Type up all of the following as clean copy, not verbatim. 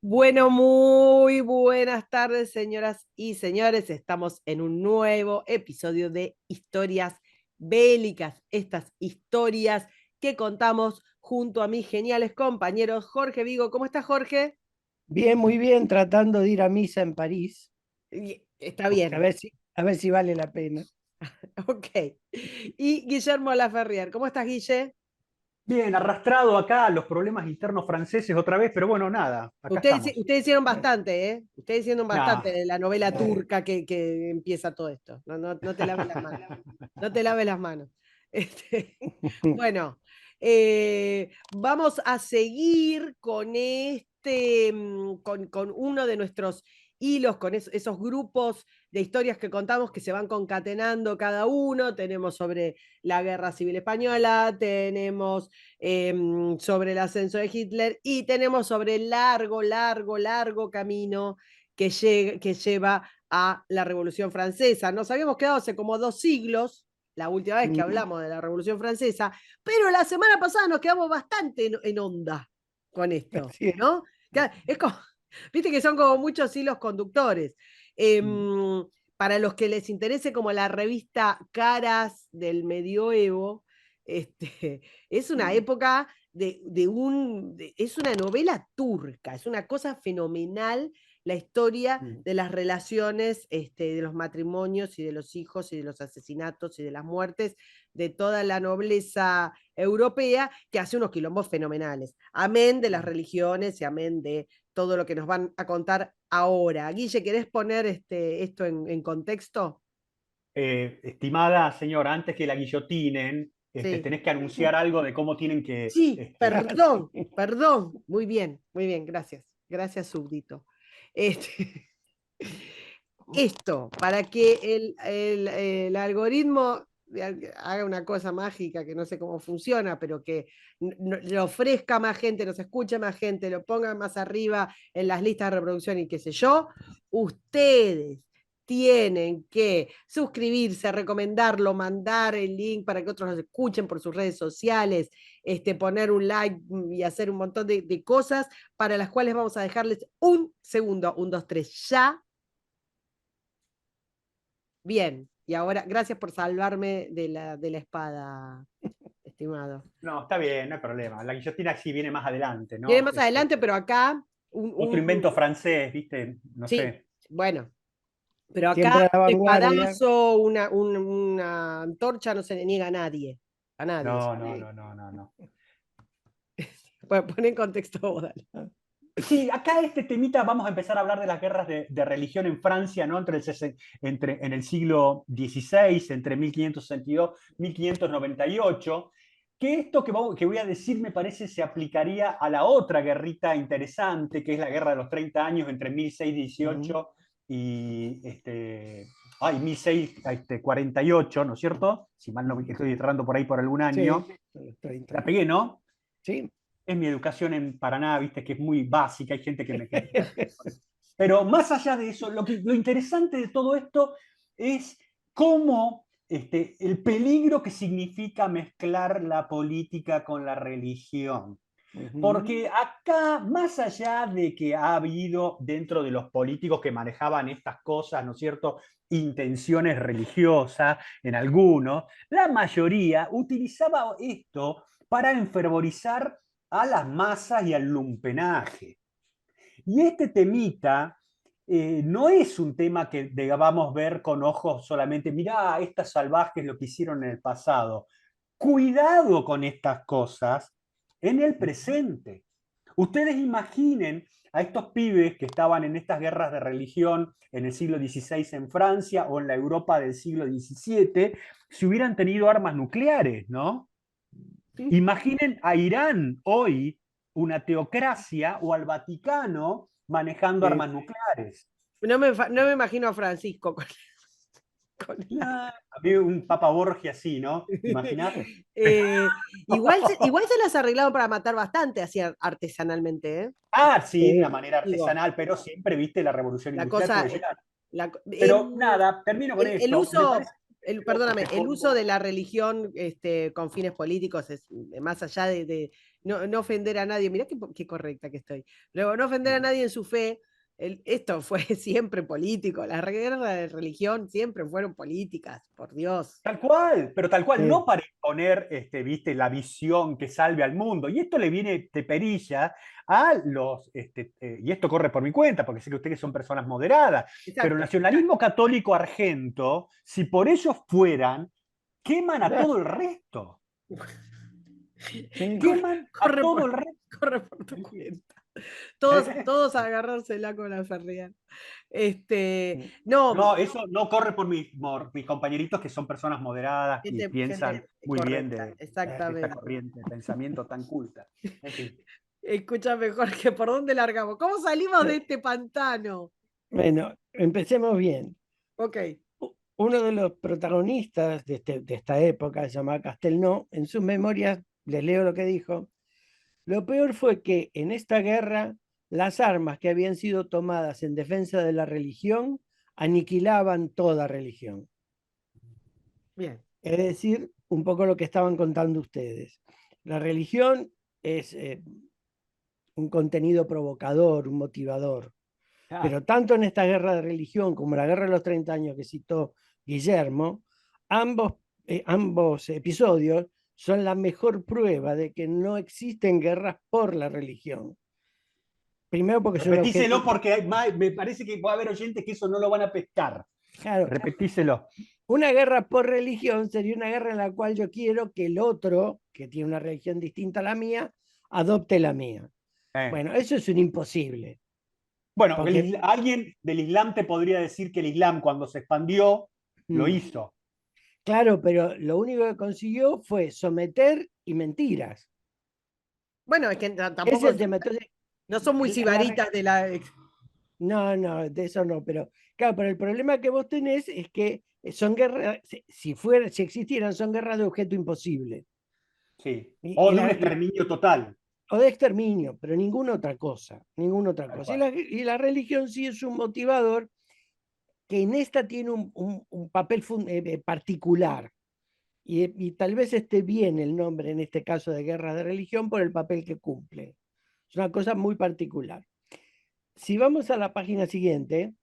Bueno, muy buenas tardes, señoras y señores. Estamos en un nuevo episodio de Historias Bélicas. Estas historias que contamos junto a mis geniales compañeros Jorge Vigo. ¿Cómo estás, Jorge? Bien, muy bien, tratando de ir a misa en París, Está porque bien, a ver si vale la pena. ok. Y Guillermo Laferrier. ¿Cómo estás, Guille? Bien, arrastrado acá a los problemas internos franceses otra vez, pero bueno, nada, acá estamos. Ustedes hicieron bastante, ¿eh? Ustedes hicieron bastante Nah. de la novela turca que empieza todo esto. No te laves las manos. No te laves las manos. Este, bueno, vamos a seguir con con uno de nuestros hilos, con esos grupos de historias que contamos que se van concatenando cada uno. Tenemos sobre la Guerra Civil Española, tenemos sobre el ascenso de Hitler y tenemos sobre el largo camino que lleva a la Revolución Francesa. Nos habíamos quedado hace como 2 siglos, la última vez que Mm, hablamos de la Revolución Francesa, pero la semana pasada nos quedamos bastante en onda con esto, así es. ¿no? Es como, viste que son como muchos hilos conductores. Eh, Mm, para los que les interese como la revista Caras del Medioevo, es una época es una novela turca, es una cosa fenomenal la historia mm. de las relaciones, de los matrimonios y de los hijos y de los asesinatos y de las muertes de toda la nobleza europea que hace unos quilombos fenomenales. Amén de las religiones y amén de todo lo que nos van a contar ahora. Guille, ¿querés poner esto en contexto? Estimada señora, antes que la guillotinen, Sí. tenés que anunciar algo de cómo tienen que... Sí, Ah, sí. perdón. Muy bien, gracias. Gracias, súbdito. Este, esto, para que el algoritmo haga una cosa mágica que no sé cómo funciona, pero que lo ofrezca a más gente, nos escuche más gente, lo ponga más arriba en las listas de reproducción y qué sé yo, ustedes tienen que suscribirse, recomendarlo, mandar el link para que otros lo escuchen por sus redes sociales, poner un like y hacer un montón de cosas para las cuales vamos a dejarles un segundo, un, dos, tres, ya. Bien, y ahora, gracias por salvarme de la espada, estimado. No, está bien, no hay problema. La guillotina sí viene más adelante, Viene ¿no? más adelante, pero acá, Otro invento francés, ¿viste? No sí, sé. bueno, pero acá Siempre a la un vanguardia. espadazo, una antorcha no se le niega a nadie. A nadie. No, no, no, no, no, no. Bueno, pon en contexto vos, dale. Sí, acá este temita vamos a empezar a hablar de las guerras de religión en Francia, ¿no? En el siglo XVI, entre 1562 y 1598, que esto que voy a decir me parece se aplicaría a la otra guerrita interesante, que es la Guerra de los 30 años entre Mm, 1618 y 1648, ¿no es cierto? Si mal no me estoy errando por ahí por algún sí, año. a los 30. La pegué, ¿no? Sí. Es mi educación en Paraná, viste, que es muy básica, hay gente que me critica. Pero más allá de eso, lo interesante de todo esto es cómo el peligro que significa mezclar la política con la religión. Ujú. Porque acá, más allá de que ha habido dentro de los políticos que manejaban estas cosas, ¿no es cierto?, intenciones religiosas en algunos, la mayoría utilizaba esto para enfervorizar a las masas y al lumpenaje. Y este temita no es un tema que debamos ver con ojos solamente, mirá, estas salvajes lo que hicieron en el pasado. Cuidado con estas cosas en el presente. Ustedes imaginen a estos pibes que estaban en estas guerras de religión en el siglo XVI en Francia o en la Europa del siglo XVII, si hubieran tenido armas nucleares, ¿no? Imaginen a Irán hoy, una teocracia, o al Vaticano manejando Sí. armas nucleares. No me imagino a Francisco con Nah, a mí un Papa Borgia así, ¿no? ¿Te imaginas? igual se las arreglaron para matar bastante así artesanalmente, ¿eh? Sí, de una Sí. manera Digo, artesanal, pero siempre, viste, la revolución la industrial cosa, puede llegar. la, Pero nada, termino con el esto. Me parece uso, que perdóname, se el uso formó. de la religión con fines políticos es más allá no ofender a nadie, mirá qué correcta que estoy. Luego, no ofender a nadie en su fe. Esto fue siempre político, las guerras de religión siempre fueron políticas, por Dios. Tal cual, pero tal cual, Sí. no para imponer viste, la visión que salve al mundo. Y esto le viene de perilla a los, y esto corre por mi cuenta, porque sé que ustedes son personas moderadas, pero el Exacto. nacionalismo católico argento, si por ellos fueran, queman a Claro. todo el resto. Sí. Queman a todo el resto. Corre por tu cuenta. Todos a agarrársela con la Ferrial. No, No, eso no corre por mis compañeritos que son personas moderadas y piensan gente muy bien correcta, de esta exactamente. corriente de pensamiento tan culta. En fin. Escúchame, Jorge, ¿por dónde largamos? ¿Cómo salimos de este pantano? Bueno, empecemos bien. Ok, Uno de los protagonistas de esta época, se llamaba Castelnau, en sus memorias, les leo lo que dijo: lo peor fue que en esta guerra las armas que habían sido tomadas en defensa de la religión aniquilaban toda religión. bien. Es decir, un poco lo que estaban contando ustedes. La religión es un contenido provocador, un motivador. Ah, Pero tanto en esta guerra de religión como en la guerra de los 30 años que citó Guillermo, ambos episodios son la mejor prueba de que no existen guerras por la religión. Primero porque son repetíselo objetos... porque me parece que va a haber oyentes que eso no lo van a pescar. Claro, Repetíselo. una guerra por religión sería una guerra en la cual yo quiero que el otro, que tiene una religión distinta a la mía, adopte la mía. Bueno, eso es un imposible. Bueno, Porque, alguien del Islam te podría decir que el Islam cuando se expandió lo hizo. claro, pero lo único que consiguió fue someter y mentiras. Bueno, es que Ese tampoco es el tema. Entonces, no son muy sibaritas de la. no, de eso no, pero claro, pero el problema que vos tenés es que son guerras, si existieran, son guerras de objeto imposible. Sí. Y, O y de un la, exterminio total. o de exterminio, pero ninguna otra cosa, ninguna otra Tal cosa. cual. Y la religión sí es un motivador que en esta tiene un papel particular. Y tal vez esté bien el nombre en este caso de guerra de religión por el papel que cumple. Es una cosa muy particular. Si vamos a la página siguiente,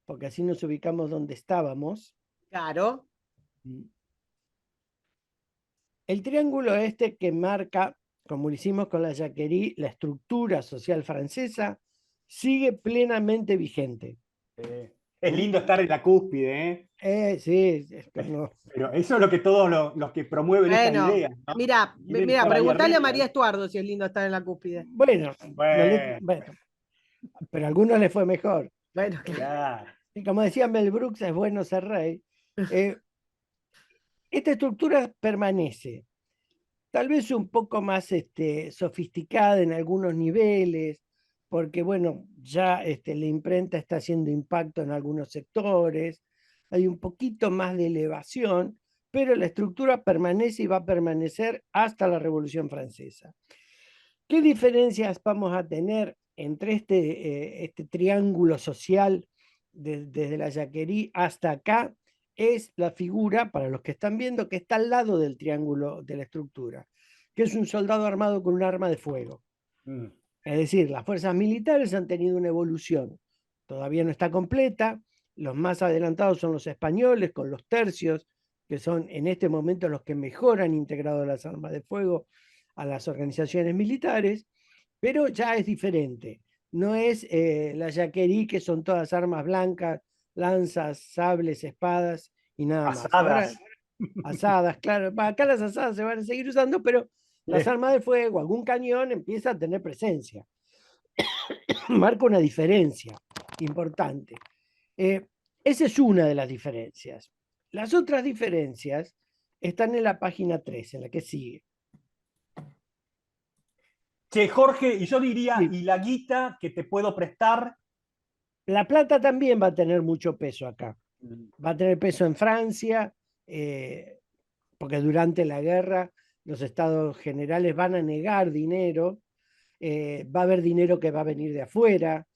porque así nos ubicamos donde estábamos, Claro. el triángulo este que marca, como lo hicimos con la Jacquerie, la estructura social francesa, sigue plenamente vigente. Es lindo estar en la cúspide, ¿eh? Sí, no. Pero eso es lo que todos los que promueven esta Bueno, idea, ¿no? mira, Quieren estar ahí preguntale a arriba. María Estuardo si es lindo estar en la cúspide. Bueno, Bueno, bueno, pero a algunos les fue mejor. Bueno, claro. claro. Y como decía Mel Brooks, es bueno ser rey. Esta estructura permanece, tal vez un poco más sofisticada en algunos niveles, porque bueno, ya la imprenta está haciendo impacto en algunos sectores, hay un poquito más de elevación, pero la estructura permanece y va a permanecer hasta la Revolución Francesa. ¿Qué diferencias vamos a tener entre este triángulo social desde la Jacquerie hasta acá? Es la figura, para los que están viendo, que está al lado del triángulo de la estructura, que es un soldado armado con un arma de fuego. Mm. Es decir, las fuerzas militares han tenido una evolución. Todavía no está completa. Los más adelantados son los españoles, con los tercios, que son en este momento los que mejor han integrado las armas de fuego a las organizaciones militares, pero ya es diferente. No es la Jacquerie, que son todas armas blancas, lanzas, sables, espadas y nada más. Ahora, Asadas. asadas, claro. Acá las asadas se van a seguir usando, pero las armas de fuego, algún cañón empieza a tener presencia. Marca una diferencia importante. Esa es una de las diferencias. Las otras diferencias están en la página 3, en la que sigue. Che, Jorge, y yo diría, Sí. ¿y la guita que te puedo prestar? La plata también va a tener mucho peso acá. Va a tener peso en Francia, porque durante la guerra los estados generales van a negar dinero, va a haber dinero que va a venir de afuera,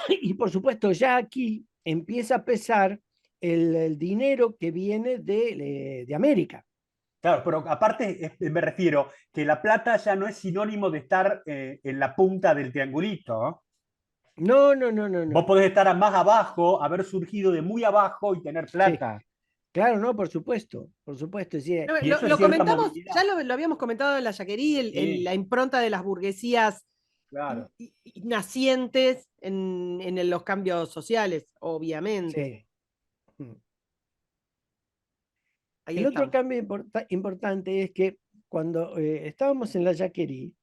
y por supuesto ya aquí empieza a pesar el dinero que viene de América. Claro, pero aparte me refiero que la plata ya no es sinónimo de estar en la punta del triangulito, ¿no? No, no, no, no, Vos no. podés estar más abajo, haber surgido de muy abajo y tener Sí, plata. claro, no, por supuesto, por supuesto. Sí, Y eso es Lo cierta comentamos, movilidad. ya lo habíamos comentado en la Yaquerí, Sí, la impronta de las burguesías claro. nacientes en los cambios sociales, obviamente. sí. Mm. Ahí El otro estamos. cambio importante es que cuando estábamos en la Yaquerí,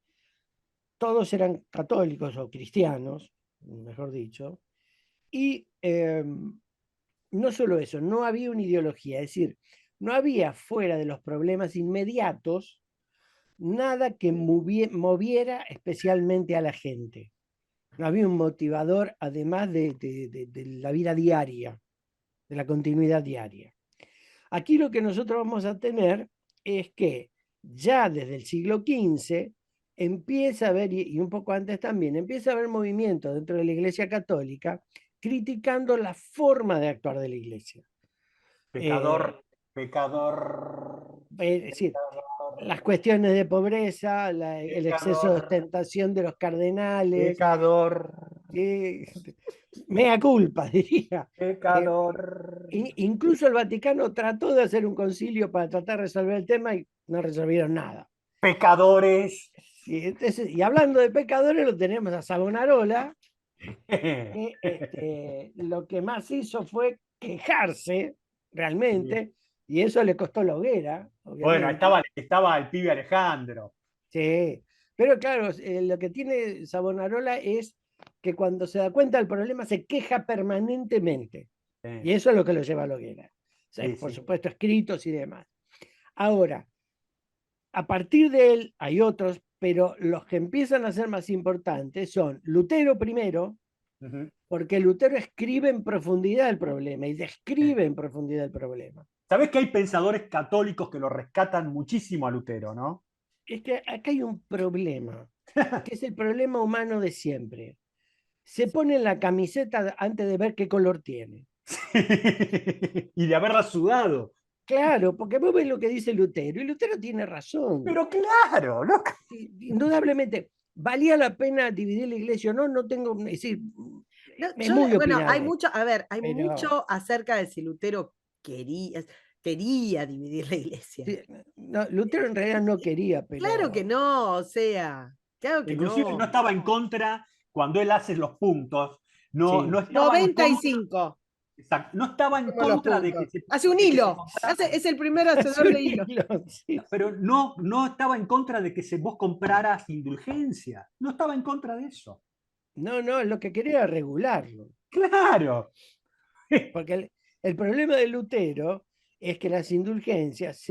todos eran católicos o cristianos, mejor dicho, y no solo eso, no había una ideología, es decir, no había fuera de los problemas inmediatos nada que moviera especialmente a la gente. No había un motivador además de la vida diaria, de la continuidad diaria. Aquí lo que nosotros vamos a tener es que ya desde el siglo XV empieza a haber, y un poco antes también, empieza a haber movimientos dentro de la Iglesia Católica criticando la forma de actuar de la Iglesia. Pecador, pecador, Es decir, las cuestiones de pobreza, el exceso de pecador, ostentación de los cardenales, pecador, mea culpa, diría. Eh, pecador. Incluso el Vaticano trató de hacer un concilio para tratar de resolver el tema y no resolvieron nada. Pecadores. Y hablando de pecadores, lo tenemos a Savonarola, que lo que más hizo fue quejarse realmente, y eso le costó la hoguera, Bueno, obviamente. estaba el pibe Alejandro. Sí, pero claro, lo que tiene Savonarola es que cuando se da cuenta del problema se queja permanentemente. Y eso es lo que lo lleva a la hoguera. O sea, Sí, por sí. supuesto, escritos y demás. Ahora, a partir de él hay otros, pero los que empiezan a ser más importantes son Lutero primero, Ujú. porque Lutero escribe en profundidad el problema y describe en profundidad el problema. Sabés que hay pensadores católicos que lo rescatan muchísimo a Lutero, ¿no? Es que acá hay un problema, que es el problema humano de siempre. Se pone la camiseta antes de ver qué color tiene. Y de haberla sudado. Claro, porque vos ves lo que dice Lutero, y Lutero tiene razón. Pero claro, ¿no? Indudablemente, ¿valía la pena dividir la iglesia o no? No tengo, es decir, No, es muy bueno, hay opinable, mucho, a ver, hay pero mucho acerca de si Lutero quería dividir la iglesia. sí, no, Lutero en realidad no quería, Claro que pero no, o sea, claro que Inclusive no no. estaba en contra cuando él hace los puntos. No, sí. no estaba en contra, 95, exacto, no estaba en como los contra de que puntos. Hace un hilo, comprara, es el primer hacedor de hilo. Sí. pero no estaba en contra de que vos compraras indulgencia. No estaba en contra de eso. No, no, lo que quería era regularlo. Claro. Porque el problema de Lutero es que las indulgencias,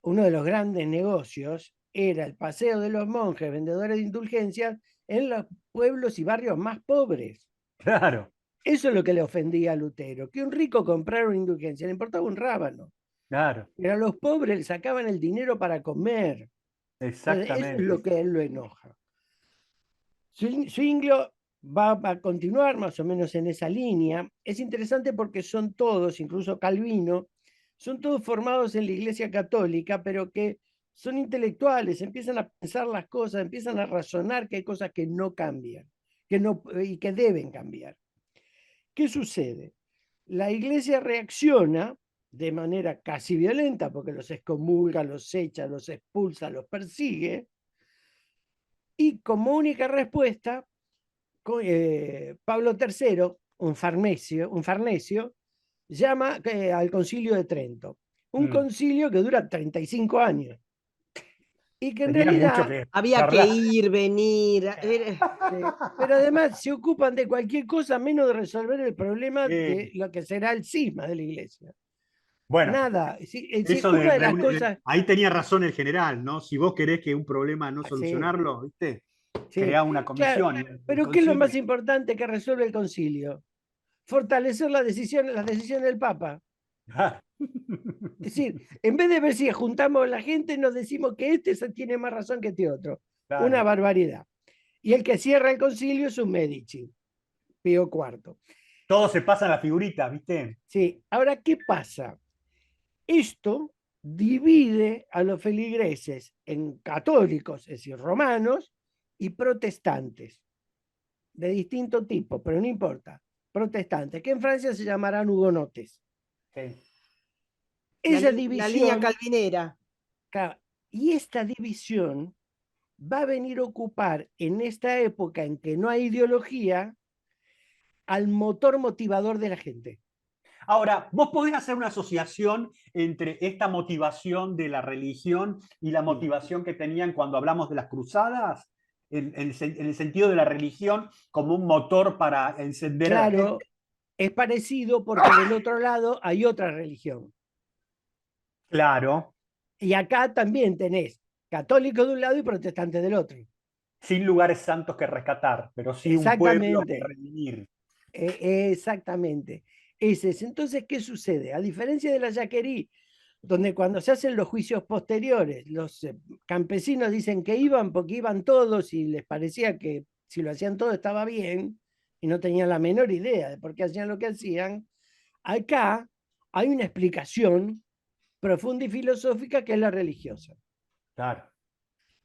uno de los grandes negocios era el paseo de los monjes vendedores de indulgencias en los pueblos y barrios más pobres. Claro, Eso es lo que le ofendía a Lutero, que un rico comprara una indulgencia, le importaba un rábano. claro, Pero a los pobres le sacaban el dinero para comer. Entonces, eso es lo exactamente. que a él lo enoja. Zwinglio va a continuar más o menos en esa línea. Es interesante porque son todos, incluso Calvino, son todos formados en la Iglesia Católica, pero que son intelectuales, empiezan a pensar las cosas, empiezan a razonar que hay cosas que no cambian y que deben cambiar. ¿Qué sucede? La Iglesia reacciona de manera casi violenta porque los excomulga, los echa, los expulsa, los persigue, y como única respuesta Pablo III, un farnesio, llama al concilio de Trento. Un Mm. concilio que dura 35 años. Y que en Tenían mucho realidad, que Había que charlar. ir, venir. pero además se ocupan de cualquier cosa menos de resolver el problema de Eh, lo que será el cisma de la iglesia. bueno, Nada. Es decir, eso una de las cosas, ahí tenía razón el general, ¿no? Si vos querés que un problema no sí, solucionarlo, ¿viste? sí, Creá una claro, comisión. El pero ¿qué es lo más concilio. importante que resuelve el concilio? Fortalecer las decisiones del Papa. Ah. Es decir, en vez de ver si juntamos la gente, nos decimos que este tiene más razón que este otro. Una Claro. barbaridad. Y el que cierra el concilio es un Medici, Pío IV. Todos se pasan las figuritas, ¿viste? Sí, ahora, ¿qué pasa? Esto divide a los feligreses en católicos, es decir, romanos, y protestantes, de distinto tipo, pero no importa, protestantes, que en Francia se llamarán hugonotes. Sí. Esa La línea división, calvinera. y esta división va a venir a ocupar en esta época en que no hay ideología al motor motivador de la gente. Ahora, vos podés hacer una asociación entre esta motivación de la religión y la motivación que tenían cuando hablamos de las cruzadas, en el sentido de la religión como un motor para encender a la gente. Claro, es parecido porque del otro lado hay otra religión. Claro, Y acá también tenés católicos de un lado y protestantes del otro. sin lugares santos que rescatar, pero sí un pueblo que Exactamente, redimir. exactamente. Ese es. Entonces, ¿qué sucede? A diferencia de la Yaquerí, donde cuando se hacen los juicios posteriores, los campesinos dicen que iban porque iban todos y les parecía que si lo hacían todo estaba bien y no tenían la menor idea de por qué hacían lo que hacían, acá hay una explicación profunda y filosófica que es la religiosa. Claro.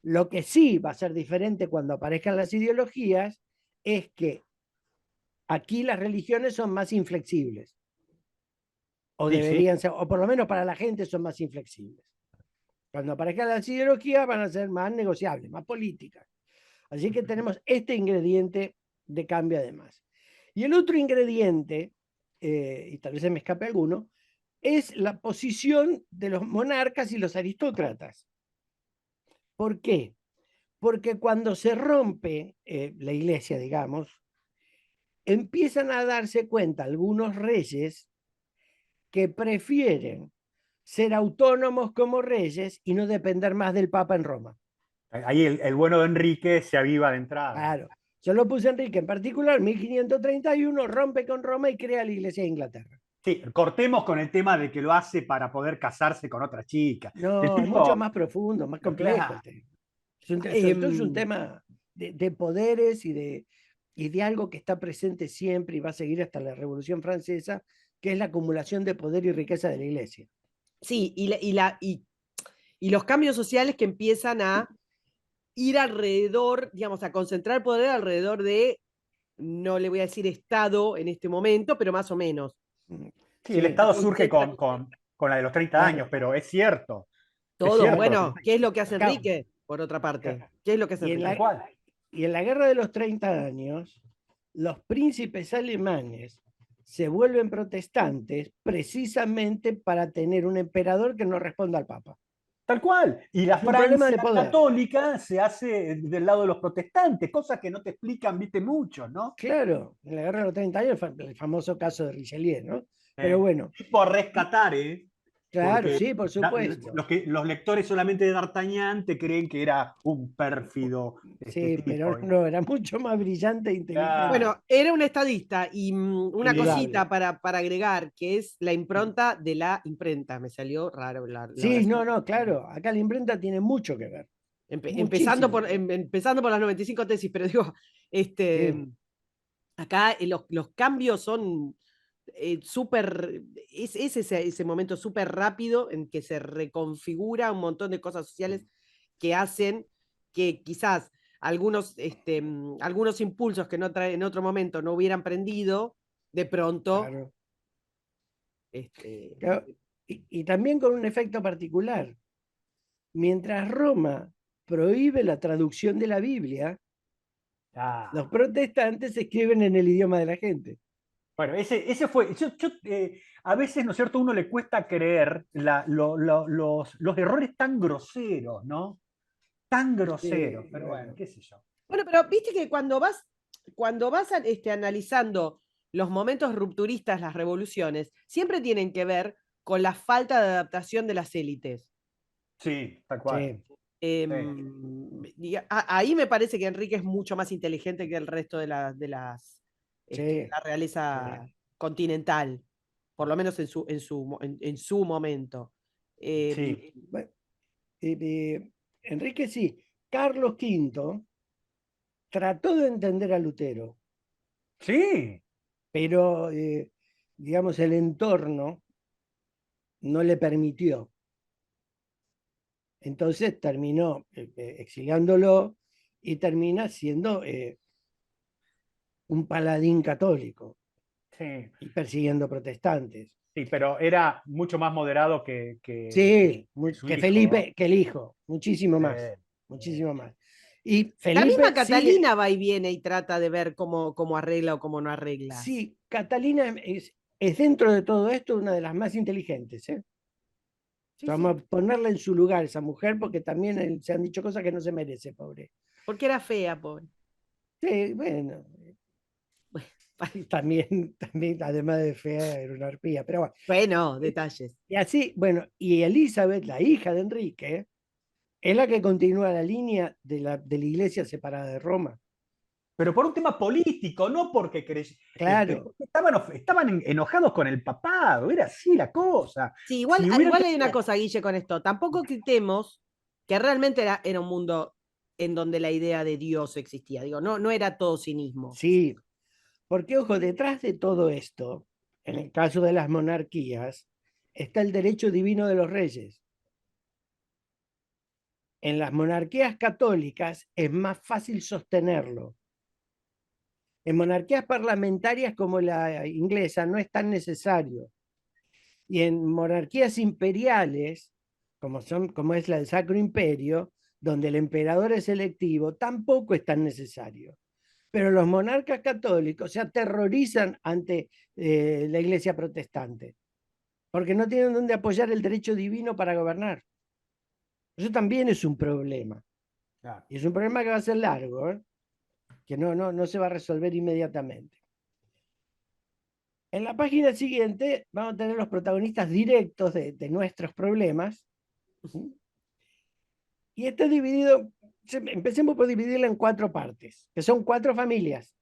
Lo que sí va a ser diferente cuando aparezcan las ideologías es que aquí las religiones son más inflexibles. O Sí, deberían sí. ser, o por lo menos para la gente son más inflexibles. Cuando aparezcan las ideologías van a ser más negociables, más políticas. Así que tenemos este ingrediente de cambio además. Y el otro ingrediente, y tal vez se me escape alguno, es la posición de los monarcas y los aristócratas. ¿Por qué? Porque cuando se rompe la iglesia, digamos, empiezan a darse cuenta algunos reyes que prefieren ser autónomos como reyes y no depender más del Papa en Roma. Ahí el bueno de Enrique se aviva de entrada. Claro. Yo lo puse Enrique en particular, 1531, rompe con Roma y crea la Iglesia de Inglaterra. Sí, cortemos con el tema de que lo hace para poder casarse con otra chica. El No, es mucho tipo, más profundo, más complejo claro, el tema. Sobre todo es un Em, tema de poderes y de algo que está presente siempre y va a seguir hasta la Revolución Francesa, que es la acumulación de poder y riqueza de la Iglesia. sí, y los cambios sociales que empiezan a ir alrededor, digamos, a concentrar poder alrededor de, no le voy a decir Estado en este momento, pero más o menos. sí, el Sí, Estado surge Concentra con la de los 30 años, claro. pero es cierto. Es todo. cierto. Bueno, ¿qué es lo que hace Acá, Enrique? Por otra parte, acá. ¿qué es lo que hace Y en Tal Enrique? la, cual. y en la Guerra de los 30 años, los príncipes alemanes se vuelven protestantes precisamente para tener un emperador que no responda al Papa. Tal cual. Y la Es un problema Francia de poder. católica se hace del lado de los protestantes, cosas que no te explican, viste, mucho, ¿no? Claro, en la Guerra de los 30 años, el famoso caso de Richelieu, ¿no? Pero bueno, Tipo a rescatar, ¿eh? claro, Porque sí, por supuesto. los lectores solamente de D'Artagnan te creen que era un pérfido Sí, pero tipo. no, era mucho más brillante e inteligente. Ah, Bueno, era un estadista y una Indudable. cosita para agregar, que es la impronta de la imprenta. Me salió raro la Sí, oración. no, claro, acá la imprenta tiene mucho que ver, muchísimo que ver. Empezando por las 95 tesis, pero digo, Sí, acá los cambios son súper, es ese momento súper rápido en que se reconfigura un montón de cosas sociales que hacen que quizás algunos impulsos que en otro momento no hubieran prendido, de pronto, claro. este, Claro, y también con un efecto particular. Mientras Roma prohíbe la traducción de la Biblia, los ah. protestantes escriben en el idioma de la gente. Bueno, ese fue. A veces, ¿no es cierto?, uno le cuesta creer los errores tan groseros, ¿no? Tan groseros, pero bueno, Claro. qué sé yo. bueno, pero viste que cuando vas analizando los momentos rupturistas, las revoluciones, siempre tienen que ver con la falta de adaptación de las élites. Sí, tal cual. Sí, Sí, Ahí me parece que Enrique es mucho más inteligente que el resto de sí, la realeza continental, por lo menos en su momento. Eh, sí. bueno, Enrique sí. Carlos V trató de entender a Lutero, Sí, pero digamos el entorno no le permitió. Entonces terminó exiliándolo y termina siendo un paladín católico Sí, y persiguiendo protestantes. sí, pero era mucho más moderado Sí, que su que hijo, ¿no? Felipe, que el hijo, Eh, muchísimo más. Y La misma Felipe sigue, Catalina va y viene y trata de ver cómo arregla o cómo no arregla. sí, Catalina es dentro de todo esto una de las más inteligentes, ¿eh? Sí, Vamos sí. a ponerla en su lugar, esa mujer, porque también se han dicho cosas que no se merece, pobre. Porque era fea, pobre. Sí, bueno, también, además de fea, era una arpía, pero bueno. Bueno, detalles. Y así, bueno, y Elizabeth, la hija de Enrique, es la que continúa la línea de la iglesia separada de Roma. pero por un tema político, no porque Claro, estaban enojados con el papado, era así la cosa. Sí, igual, Si hubieran igual hay una tenido- cosa, Guille, con esto. Tampoco quitemos que realmente era un mundo en donde la idea de Dios existía. Digo, no era todo cinismo. sí, porque ojo, detrás de todo esto, en el caso de las monarquías, está el derecho divino de los reyes. En las monarquías católicas es más fácil sostenerlo. En monarquías parlamentarias como la inglesa no es tan necesario. Y en monarquías imperiales, como es la del Sacro Imperio, donde el emperador es electivo, tampoco es tan necesario. Pero los monarcas católicos se aterrorizan ante la iglesia protestante, porque no tienen donde apoyar el derecho divino para gobernar. Eso también es un problema. Claro. Y es un problema que va a ser largo, ¿eh? Que no se va a resolver inmediatamente. En la página siguiente vamos a tener los protagonistas directos de nuestros problemas. Y está dividido, empecemos por dividirlo en 4 partes, que son 4 familias,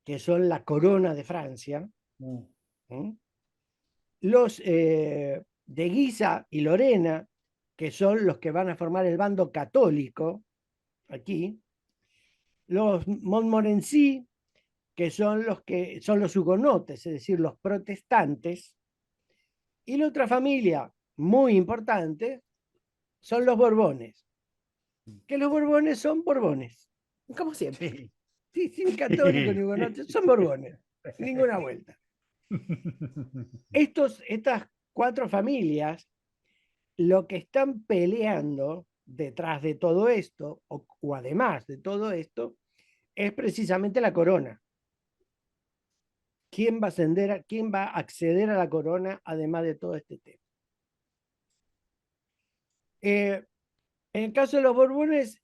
que son la corona de Francia, los de Guisa y Lorena, que son los que van a formar el bando católico, aquí, los Montmorency, que son los hugonotes, es decir, los protestantes, y la otra familia muy importante son los Borbones, que los Borbones son Borbones. Como siempre. Sí. Sí, sin católico ni hugonote, son Borbones, ninguna vuelta. Estas 4 familias lo que están peleando detrás de todo esto, o además de todo esto, es precisamente la corona. ¿Quién va a acceder a la corona además de todo este tema? En el caso de los Borbones,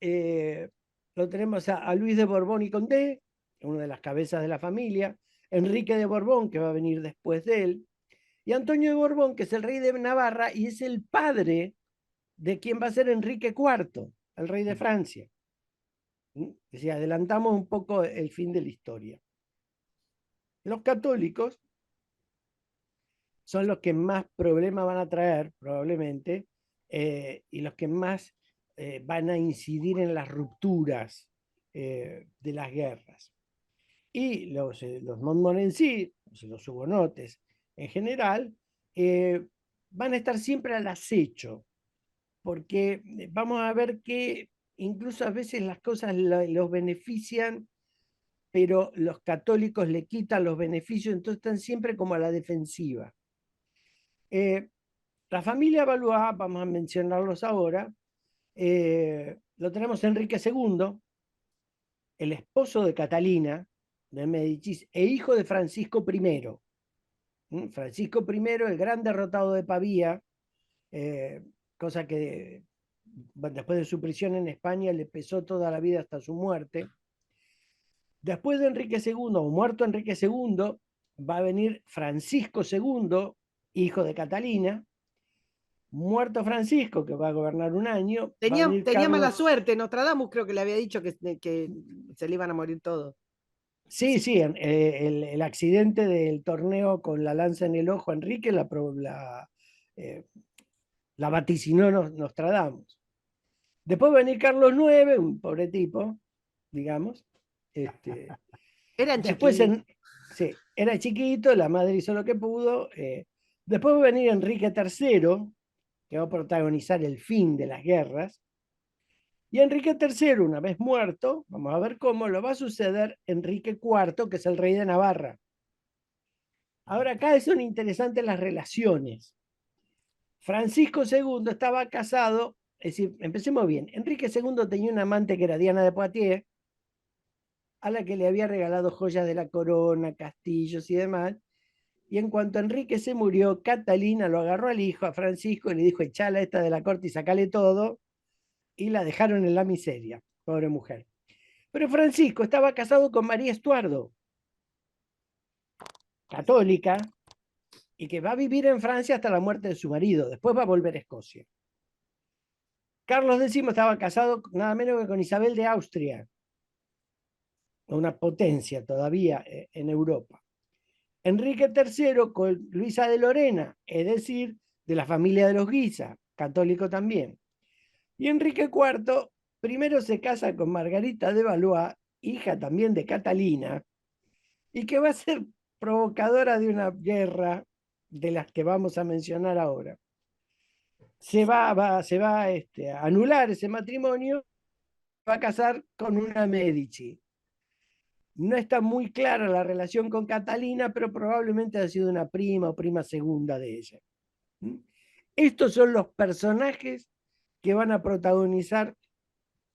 lo tenemos a Luis de Borbón y Condé, una de las cabezas de la familia, Enrique de Borbón, que va a venir después de él, y Antonio de Borbón, que es el rey de Navarra y es el padre de quien va a ser Enrique IV, el rey de Francia. Es decir, adelantamos un poco el fin de la historia. Los católicos son los que más problemas van a traer, probablemente, y los que más van a incidir en las rupturas de las guerras. Y los Montmorency, los hugonotes en general, van a estar siempre al acecho, porque vamos a ver que incluso a veces las cosas los benefician, pero los católicos le quitan los beneficios, entonces están siempre como a la defensiva. La familia Valois, vamos a mencionarlos ahora, lo tenemos Enrique II, el esposo de Catalina de Médicis e hijo de Francisco I. Francisco I, el gran derrotado de Pavía, cosa que después de su prisión en España le pesó toda la vida hasta su muerte. Después de Enrique II, o muerto Enrique II, va a venir Francisco II, hijo de Catalina. Muerto Francisco, que va a gobernar un año, va a venir Tenía mala Carlos. suerte. Nostradamus creo que le había dicho que se le iban a morir todos. Sí, el accidente del torneo con la lanza en el ojo a Enrique la vaticinó Nostradamus. Después va a venir Carlos IX, un pobre tipo, digamos. Eran Después, chiquitos. sí, era chiquito, la madre hizo lo que pudo. Después va a venir Enrique III, que va a protagonizar el fin de las guerras. Y Enrique III, una vez muerto, vamos a ver cómo, lo va a suceder Enrique IV, que es el rey de Navarra. Ahora acá son interesantes las relaciones. Francisco II estaba casado, es decir, empecemos bien, Enrique II tenía una amante que era Diana de Poitiers, a la que le había regalado joyas de la corona, castillos y demás, y en cuanto Enrique se murió, Catalina lo agarró al hijo, a Francisco, y le dijo, echala esta de la corte y sacale todo, y la dejaron en la miseria, pobre mujer. Pero Francisco estaba casado con María Estuardo, católica, y que va a vivir en Francia hasta la muerte de su marido, después va a volver a Escocia. Carlos X estaba casado nada menos que con Isabel de Austria, una potencia todavía en Europa. Enrique III con Luisa de Lorena, es decir, de la familia de los Guisa, católico también. Y Enrique IV primero se casa con Margarita de Valois, hija también de Catalina, y que va a ser provocadora de una guerra de las que vamos a mencionar ahora. Se va a anular ese matrimonio, va a casar con una Medici. No está muy clara la relación con Catalina, pero probablemente ha sido una prima o prima segunda de ella. Estos son los personajes que van a protagonizar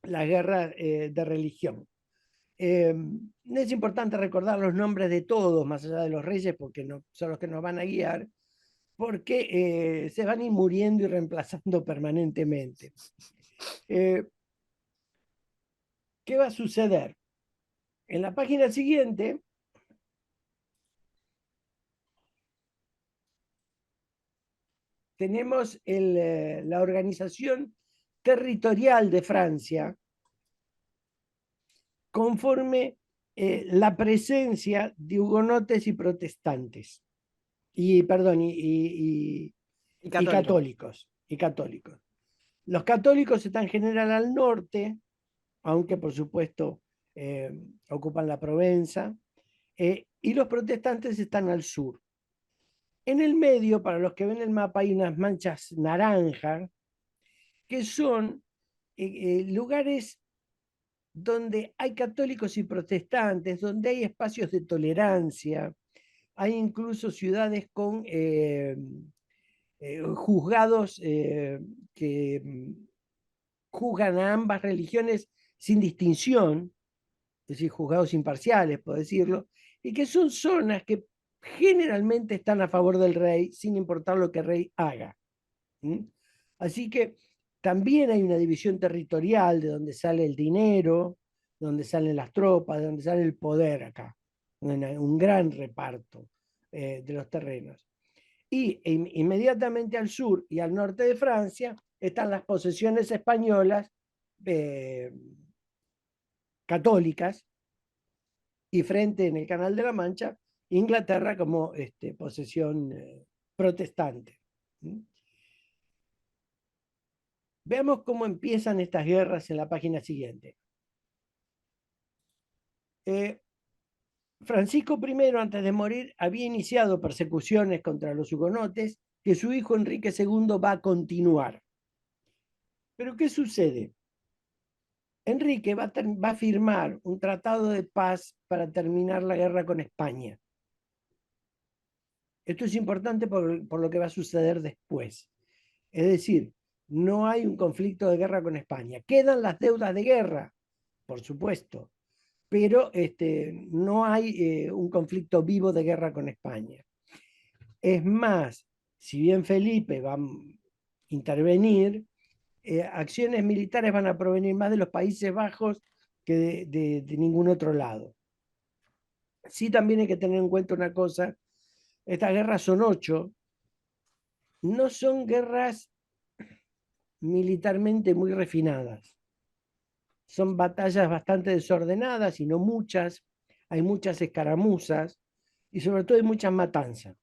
la guerra de religión. Es importante recordar los nombres de todos, más allá de los reyes, porque no, son los que nos van a guiar, porque se van a ir muriendo y reemplazando permanentemente. ¿Qué va a suceder? En la página siguiente tenemos la organización territorial de Francia conforme la presencia de hugonotes y protestantes, y católicos. Los católicos están en general al norte, aunque por supuesto ocupan la Provenza, y los protestantes están al sur. En el medio, para los que ven el mapa, hay unas manchas naranjas, que son lugares donde hay católicos y protestantes, donde hay espacios de tolerancia, hay incluso ciudades con juzgados que juzgan a ambas religiones sin distinción, es decir, juzgados imparciales, por decirlo, y que son zonas que generalmente están a favor del rey, sin importar lo que el rey haga. Así que también hay una división territorial de donde sale el dinero, donde salen las tropas, de donde sale el poder acá. Un gran reparto de los terrenos. Y inmediatamente al sur y al norte de Francia están las posesiones españolas católicas, y frente en el Canal de la Mancha, Inglaterra como posesión protestante. Veamos cómo empiezan estas guerras en la página siguiente. Francisco I, antes de morir, había iniciado persecuciones contra los hugonotes que su hijo Enrique II va a continuar. Pero ¿qué sucede? Enrique va a firmar un tratado de paz para terminar la guerra con España. Esto es importante por lo que va a suceder después. Es decir, no hay un conflicto de guerra con España. Quedan las deudas de guerra, por supuesto, pero no hay un conflicto vivo de guerra con España. Es más, si bien Felipe va a intervenir, acciones militares van a provenir más de los Países Bajos que de ningún otro lado. Sí, también hay que tener en cuenta una cosa: estas guerras son 8, no son guerras militarmente muy refinadas. Son batallas bastante desordenadas y no muchas. Hay muchas escaramuzas y sobre todo hay mucha matanza.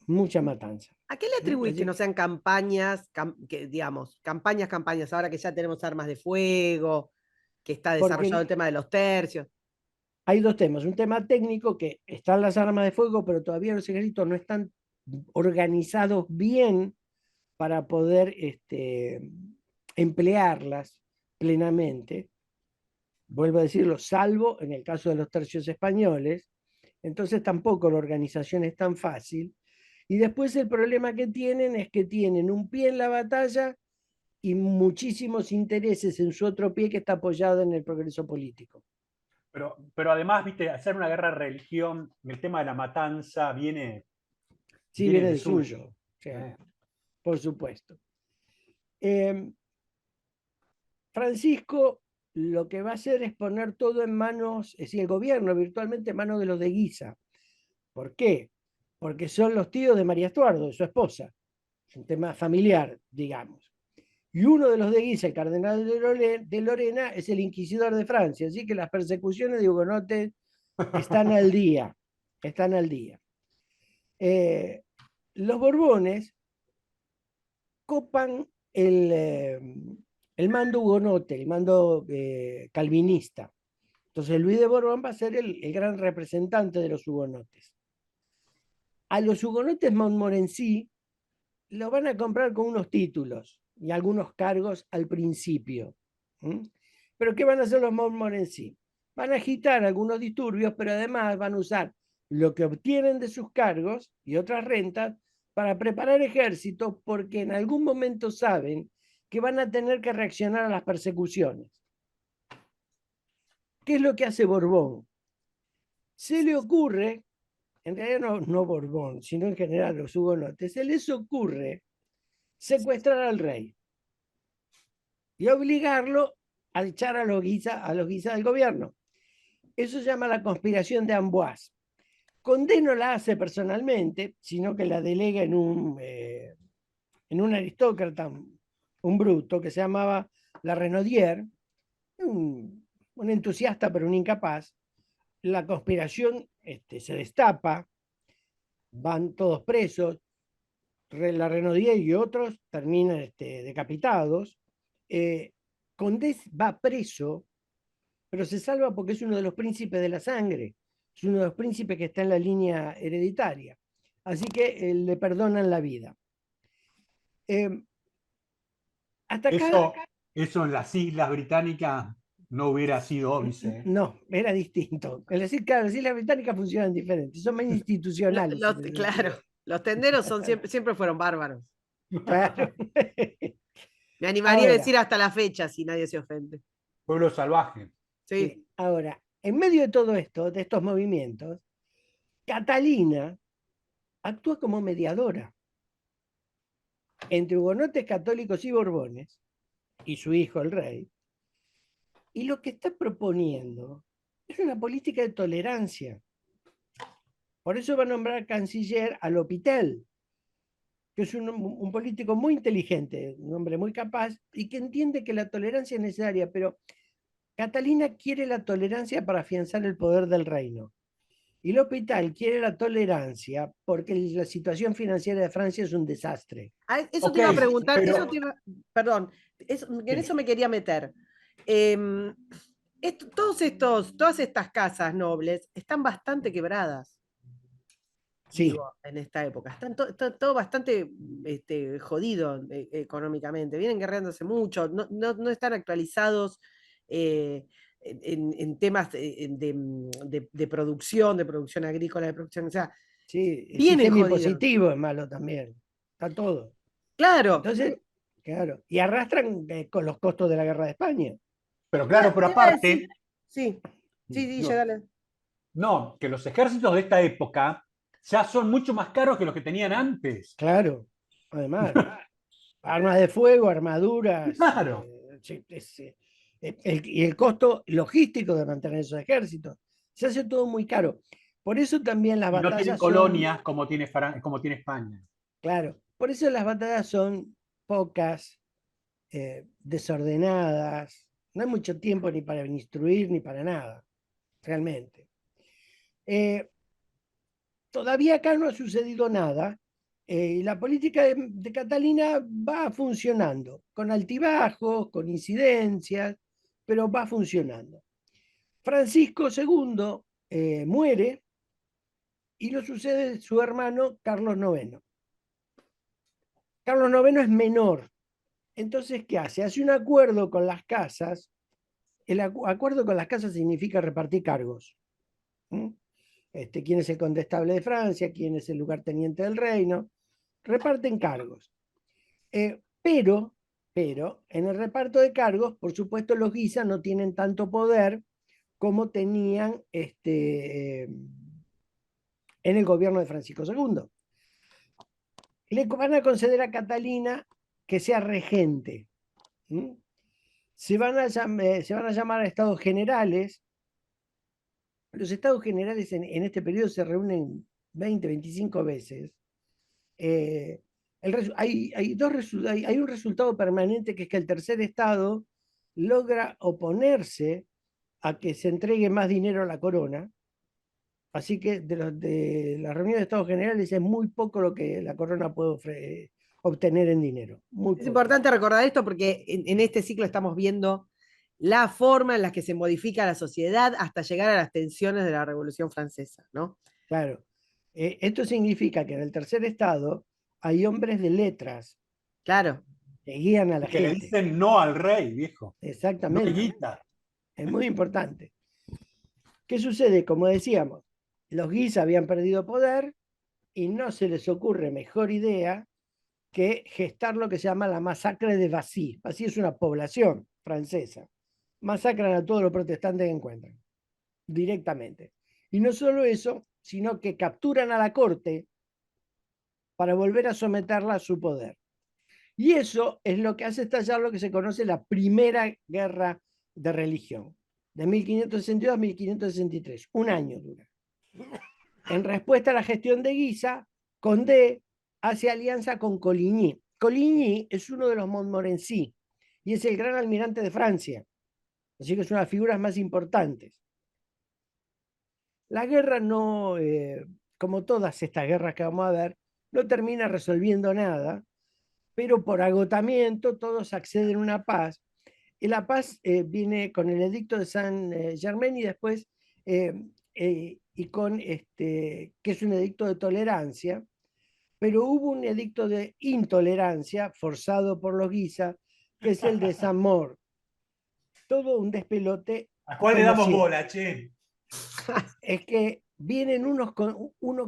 Mucha matanza. ¿A qué le atribuís que no sean campañas, campañas, ahora que ya tenemos armas de fuego, que está desarrollado el tema de los tercios? Hay dos temas. Un tema técnico, que están las armas de fuego, pero todavía los ejércitos no están organizados bien para poder emplearlas plenamente. Vuelvo a decirlo, salvo en el caso de los tercios españoles. Entonces tampoco la organización es tan fácil. Y después el problema que tienen es que tienen un pie en la batalla y muchísimos intereses en su otro pie que está apoyado en el progreso político. Pero además, viste, hacer una guerra de religión, el tema de la matanza Sí, viene de suyo. O sea, por supuesto. Francisco lo que va a hacer es poner todo en manos, es decir, el gobierno virtualmente en manos de los de Guisa. ¿Por qué? Porque son los tíos de María Estuardo, de su esposa. Es un tema familiar, digamos. Y uno de los de Guisa, el cardenal de Lorena, es el inquisidor de Francia. Así que las persecuciones de hugonotes están al día. Están al día. Los Borbones copan el mando hugonote, el mando calvinista. Entonces Luis de Borbón va a ser el gran representante de los hugonotes. A los hugonotes Montmorency lo van a comprar con unos títulos y algunos cargos al principio. ¿Pero qué van a hacer los Montmorency? Van a agitar algunos disturbios, pero además van a usar lo que obtienen de sus cargos y otras rentas para preparar ejércitos, porque en algún momento saben que van a tener que reaccionar a las persecuciones. ¿Qué es lo que hace Borbón? Se le ocurre, en realidad no Borbón, sino en general los hugonotes, se les ocurre secuestrar al rey y obligarlo a echar a los Guisa del gobierno. Eso se llama la conspiración de Amboise. Condé no la hace personalmente, sino que la delega en un aristócrata, un bruto, que se llamaba La Renaudier, un entusiasta pero un incapaz. La conspiración se destapa, van todos presos, la Renaudier y otros terminan decapitados. Condé va preso, pero se salva porque es uno de los príncipes de la sangre, es uno de los príncipes que está en la línea hereditaria. Así que le perdonan la vida. Hasta acá. Eso en las Islas Británicas no hubiera sido óbice. No, era distinto. Es decir, claro, las Islas Británicas funcionan diferentes, son más institucionales. Claro, los tenderos siempre fueron bárbaros. Claro. Me animaría a decir hasta la fecha, si nadie se ofende. Pueblo salvaje. Sí. Ahora, en medio de todo esto, de estos movimientos, Catalina actúa como mediadora entre hugonotes católicos y borbones y su hijo el rey, y lo que está proponiendo es una política de tolerancia. Por eso va a nombrar canciller a L'Hôpital, que es un político muy inteligente, un hombre muy capaz y que entiende que la tolerancia es necesaria, pero Catalina quiere la tolerancia para afianzar el poder del reino. Y L'Hôpital quiere la tolerancia porque la situación financiera de Francia es un desastre. Eso te iba a preguntar, perdón, en eso me quería meter. Todas estas casas nobles están bastante quebradas. Sí. Digo, en esta época. Están todo bastante jodido económicamente. Vienen guerreándose mucho, no están actualizados en temas de producción agrícola, de producción. O sea, sí, el vienen sistema jodidos. impositivo es malo también. Está todo. Claro. Entonces, claro. Y arrastran con los costos de la guerra de España. Pero claro, pero aparte. Sí, ya dale. No, que los ejércitos de esta época ya son mucho más caros que los que tenían antes. Claro, además. Armas de fuego, armaduras. Claro. Y el costo logístico de mantener esos ejércitos. Se hace todo muy caro. Por eso también las batallas. No tienen colonias como tiene España. Claro, por eso las batallas son pocas, desordenadas. No hay mucho tiempo ni para instruir ni para nada, realmente. Todavía acá no ha sucedido nada. La política de Catalina va funcionando, con altibajos, con incidencias, pero va funcionando. Francisco II muere y lo sucede su hermano Carlos IX. Carlos IX es menor. Entonces, ¿qué hace? Hace un acuerdo con las casas. El acuerdo con las casas significa repartir cargos. ¿Quién es el condestable de Francia? ¿Quién es el lugarteniente del reino? Reparten cargos. Pero en el reparto de cargos, por supuesto, los Guisa no tienen tanto poder como tenían en el gobierno de Francisco II. Le van a conceder a Catalina que sea regente. Se van a llamar a estados generales. Los estados generales en este periodo se reúnen 20, 25 veces. Hay un resultado permanente, que es que el tercer estado logra oponerse a que se entregue más dinero a la corona. Así que de las reuniones de estados generales es muy poco lo que la corona puede obtener en dinero. Muy Es poco. importante recordar esto porque en este ciclo estamos viendo la forma en la que se modifica la sociedad hasta llegar a las tensiones de la Revolución Francesa, ¿no? Claro. Esto significa que en el tercer estado hay hombres de letras Claro. que guían a la Que le gente. dicen no al rey, viejo. No hay Exactamente. guita. Es muy importante. ¿Qué sucede? Como decíamos, los Guisa habían perdido poder y no se les ocurre mejor idea que gestar lo que se llama la masacre de Vassy. Vassy es una población francesa. Masacran a todos los protestantes que encuentran, directamente. Y no solo eso, sino que capturan a la corte para volver a someterla a su poder. Y eso es lo que hace estallar lo que se conoce la Primera Guerra de Religión, de 1562 a 1563. Un año dura. En respuesta a la gestión de Guisa, Condé hace alianza con Coligny. Coligny es uno de los Montmorency y es el gran almirante de Francia. Así que es una de las figuras más importantes. La guerra no, como todas estas guerras que vamos a ver, no termina resolviendo nada, pero por agotamiento todos acceden a una paz. Y la paz viene con el edicto de Saint-Germain y después y con que es un edicto de tolerancia, pero hubo un edicto de intolerancia forzado por los Guisa, que es el de Saint-Maur. Todo un despelote. ¿A cuál le como damos siempre. bola, che? Es que vienen uno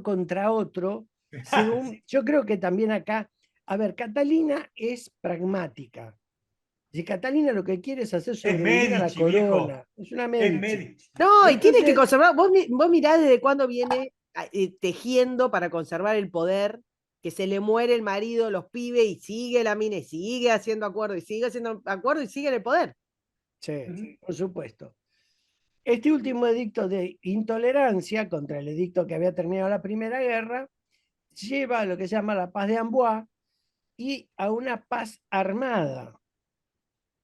contra otro, según, yo creo que también acá, a ver, Catalina es pragmática. Si Catalina lo que quiere es hacer sobrevivir a la Medici, corona, viejo. es una Es Medici. Medici. No, y tiene que Entonces, conservar. Vos mirá desde cuándo viene tejiendo para conservar el poder, que se le muere el marido, los pibes, y sigue la mina, y sigue haciendo acuerdo, y sigue haciendo acuerdo, y sigue en el poder. sí, por supuesto. Este último edicto de intolerancia contra el edicto que había terminado la Primera Guerra lleva a lo que se llama la paz de Amboise y a una paz armada,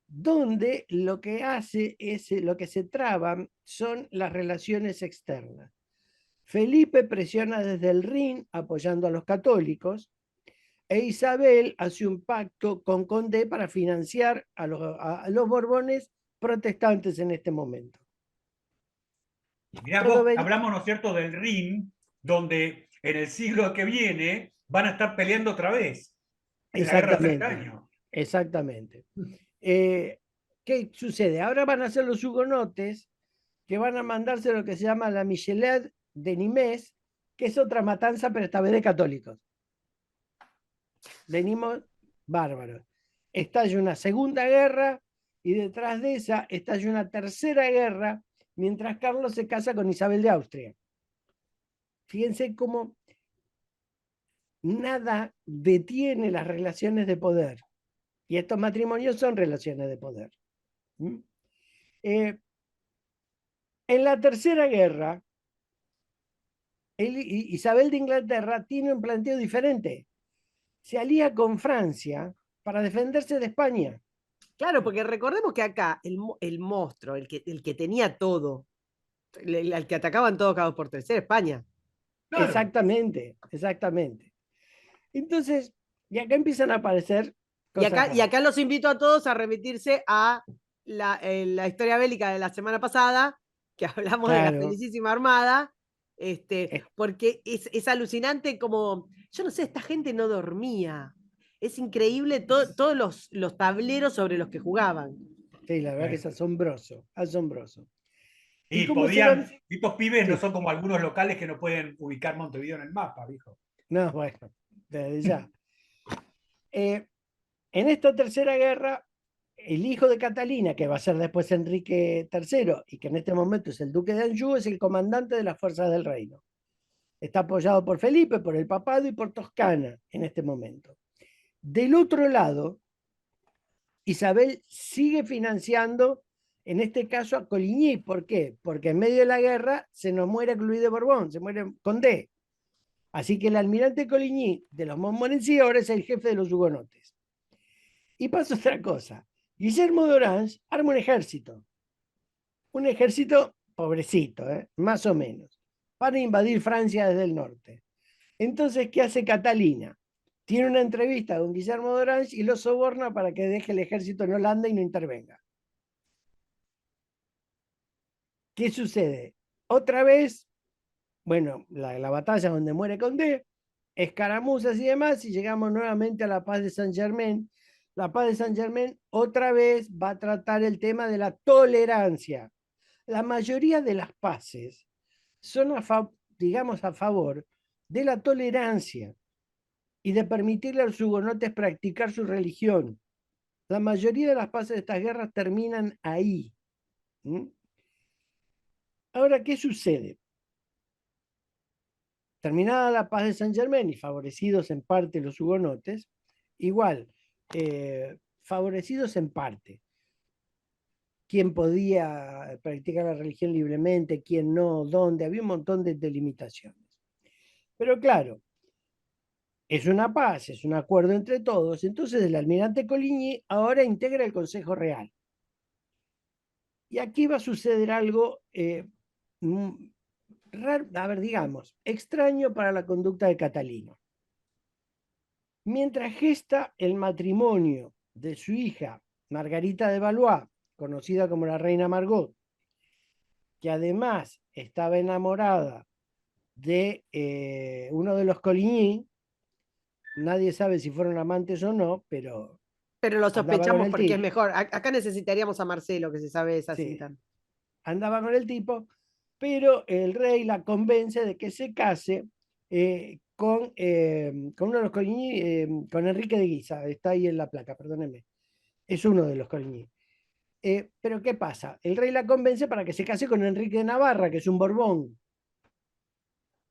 donde lo que hace es, lo que se traban son las relaciones externas. Felipe presiona desde el Rin apoyando a los católicos e Isabel hace un pacto con Condé para financiar a los Borbones protestantes en este momento. Mirá Todo vos, hablamos, ¿no es cierto?, del Rin, donde en el siglo que viene van a estar peleando otra vez. En la guerra de 30 años. Exactamente. ¿Qué sucede? Ahora van a ser los hugonotes que van a mandarse lo que se llama la Michelet de Nimes, que es otra matanza, pero esta vez de católicos. Venimos bárbaros. Estalla una segunda guerra y detrás de esa estalla una tercera guerra mientras Carlos se casa con Isabel de Austria. Fíjense cómo nada detiene las relaciones de poder. Y estos matrimonios son relaciones de poder. En la tercera guerra, Isabel de Inglaterra tiene un planteo diferente. Se alía con Francia para defenderse de España. Claro, porque recordemos que acá el monstruo, el que tenía todo, al que atacaban todos cada 2 por 3, era España. Claro. Exactamente, exactamente. Entonces, y acá empiezan a aparecer cosas Y acá los invito a todos a remitirse a la historia bélica de la semana pasada, que hablamos de la Felicísima Armada, porque es alucinante como, yo no sé, esta gente no dormía. Es increíble todos los tableros sobre los que jugaban. Sí, la verdad que es asombroso, asombroso. ¿Y Y cómo se lo...? estos pibes no Sí. son como algunos locales que no pueden ubicar Montevideo en el mapa, viejo. No, bueno, desde ya. En esta tercera guerra, el hijo de Catalina, que va a ser después Enrique III y que en este momento es el duque de Anjou, es el comandante de las fuerzas del reino. Está apoyado por Felipe, por el papado y por Toscana en este momento. Del otro lado, Isabel sigue financiando, en este caso, a Coligny. ¿Por qué? Porque en medio de la guerra se nos muere Luis de Borbón, se muere Condé. Así que el almirante Coligny de los Montmorency ahora es el jefe de los hugonotes. Y pasa otra cosa. Guillermo de Orange arma un ejército pobrecito, más o menos, para invadir Francia desde el norte. Entonces, ¿qué hace Catalina? Tiene una entrevista con Guillermo de Orange y lo soborna para que deje el ejército en Holanda y no intervenga. ¿Qué sucede? Otra vez, bueno, la batalla donde muere Condé, escaramuzas y demás, y llegamos nuevamente a la paz de Saint-Germain. La paz de Saint-Germain otra vez va a tratar el tema de la tolerancia. La mayoría de las paces son, digamos, a favor de la tolerancia y de permitirle a los hugonotes practicar su religión. La mayoría de las paces de estas guerras terminan ahí. Ahora, ¿qué sucede? Terminada la paz de Saint-Germain y favorecidos en parte los hugonotes, igual, favorecidos en parte. Quién podía practicar la religión libremente, quién no, dónde, había un montón de limitaciones. Pero claro, es una paz, es un acuerdo entre todos. Entonces el almirante Coligny ahora integra el Consejo Real. Y aquí va a suceder algo raro, a ver, digamos, extraño para la conducta de Catalina. Mientras gesta el matrimonio de su hija Margarita de Valois, conocida como la reina Margot, que además estaba enamorada de uno de los Coligny, nadie sabe si fueron amantes o no, pero lo sospechamos porque tipo. es mejor. Acá necesitaríamos a Marcelo, que se sabe esa Sí, cinta. andaba con el tipo, pero el rey la convence de que se case con uno de los Coligny, con Enrique de Guisa, está ahí en la placa, perdónenme, es uno de los Coligny. Pero ¿qué pasa? El rey la convence para que se case con Enrique de Navarra, que es un Borbón,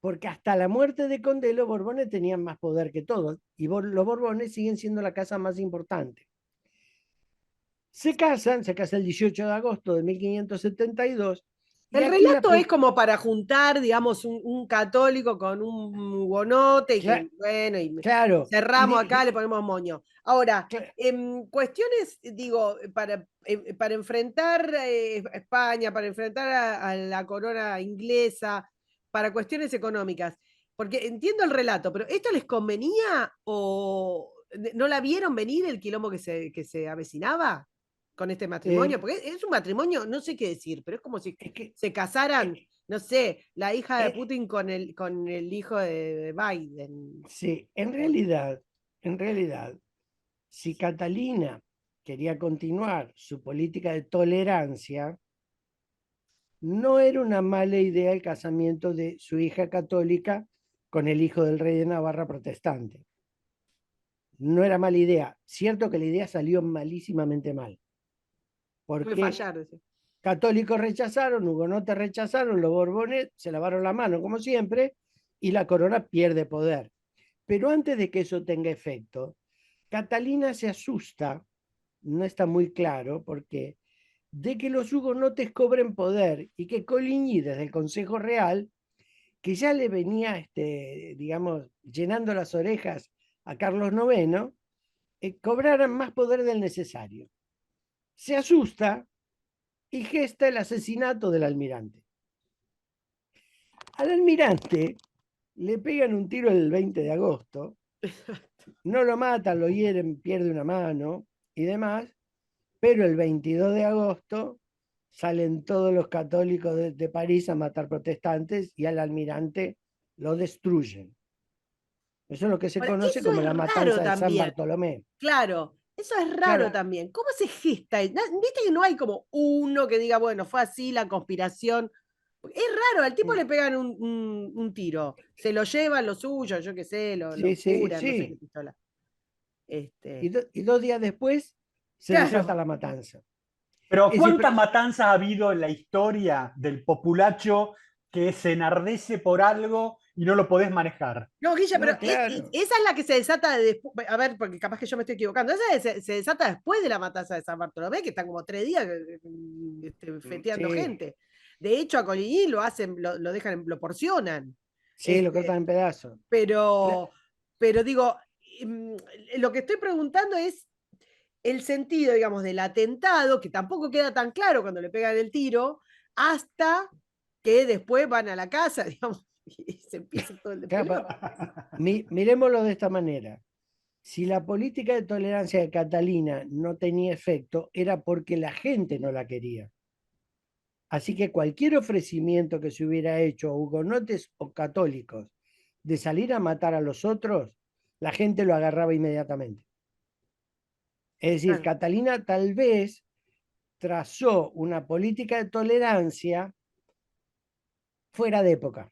porque hasta la muerte de Condé los Borbones tenían más poder que todos, y los Borbones siguen siendo la casa más importante. Se casa el 18 de agosto de 1572. El relato es como para juntar, digamos, un católico con un hugonote, y que, bueno, y claro, cerramos acá, le ponemos moño. Ahora, claro. cuestiones, digo, para enfrentar a España, para enfrentar a la corona inglesa, para cuestiones económicas, porque entiendo el relato, pero ¿esto les convenía o no la vieron venir el quilombo que se avecinaba con este matrimonio? Porque es un matrimonio, no sé qué decir, pero es como si se casaran, no sé, la hija de Putin con el hijo de Biden. Sí, en realidad, si Catalina quería continuar su política de tolerancia, no era una mala idea el casamiento de su hija católica con el hijo del rey de Navarra protestante. No era mala idea. Cierto que la idea salió malísimamente mal. Porque católicos rechazaron, hugonotes rechazaron, los borbones se lavaron la mano como siempre y la corona pierde poder. Pero antes de que eso tenga efecto, Catalina se asusta, no está muy claro por qué, de que los hugonotes cobren poder y que Coligny desde el Consejo Real, que ya le venía, digamos, llenando las orejas a Carlos IX, cobraran más poder del necesario. Se asusta y gesta el asesinato del almirante. Al almirante le pegan un tiro el 20 de agosto, no lo matan, lo hieren, pierde una mano y demás, pero el 22 de agosto salen todos los católicos de París a matar protestantes y al almirante lo destruyen. Eso es lo que se Ahora, conoce eso como es la raro matanza de San también. Bartolomé. Claro, eso es raro Claro. también. ¿Cómo se gesta? Viste que no hay como uno que diga, bueno, fue así la conspiración. Es raro, al tipo le pegan un tiro, se lo llevan lo suyo, yo qué sé, lo Sí, sí, curan, no sé qué sí. pistola. Y 2 días después se desata Claro. la matanza. Pero Es decir, ¿cuántas matanzas ha habido en la historia del populacho que se enardece por algo y no lo podés manejar? No, Guilla, pero no, claro. esa es la que se desata después. A ver, porque capaz que yo me estoy equivocando. Se desata después de la matanza de San Bartolomé, que están como 3 días feteando Sí, gente. De hecho, a Coligny lo hacen, lo dejan, lo porcionan. sí, lo Este, cortan en pedazos. pero, pero digo, mm, lo que estoy preguntando es el sentido, digamos, del atentado, que tampoco queda tan claro cuando le pegan el tiro, hasta que después van a la casa, digamos, y se empieza todo el Claro, despelote. miremoslo de esta manera. Si la política de tolerancia de Catalina no tenía efecto, era porque la gente no la quería. Así que cualquier ofrecimiento que se hubiera hecho a hugonotes o católicos de salir a matar a los otros, la gente lo agarraba inmediatamente. Es decir, Claro. Catalina tal vez trazó una política de tolerancia fuera de época,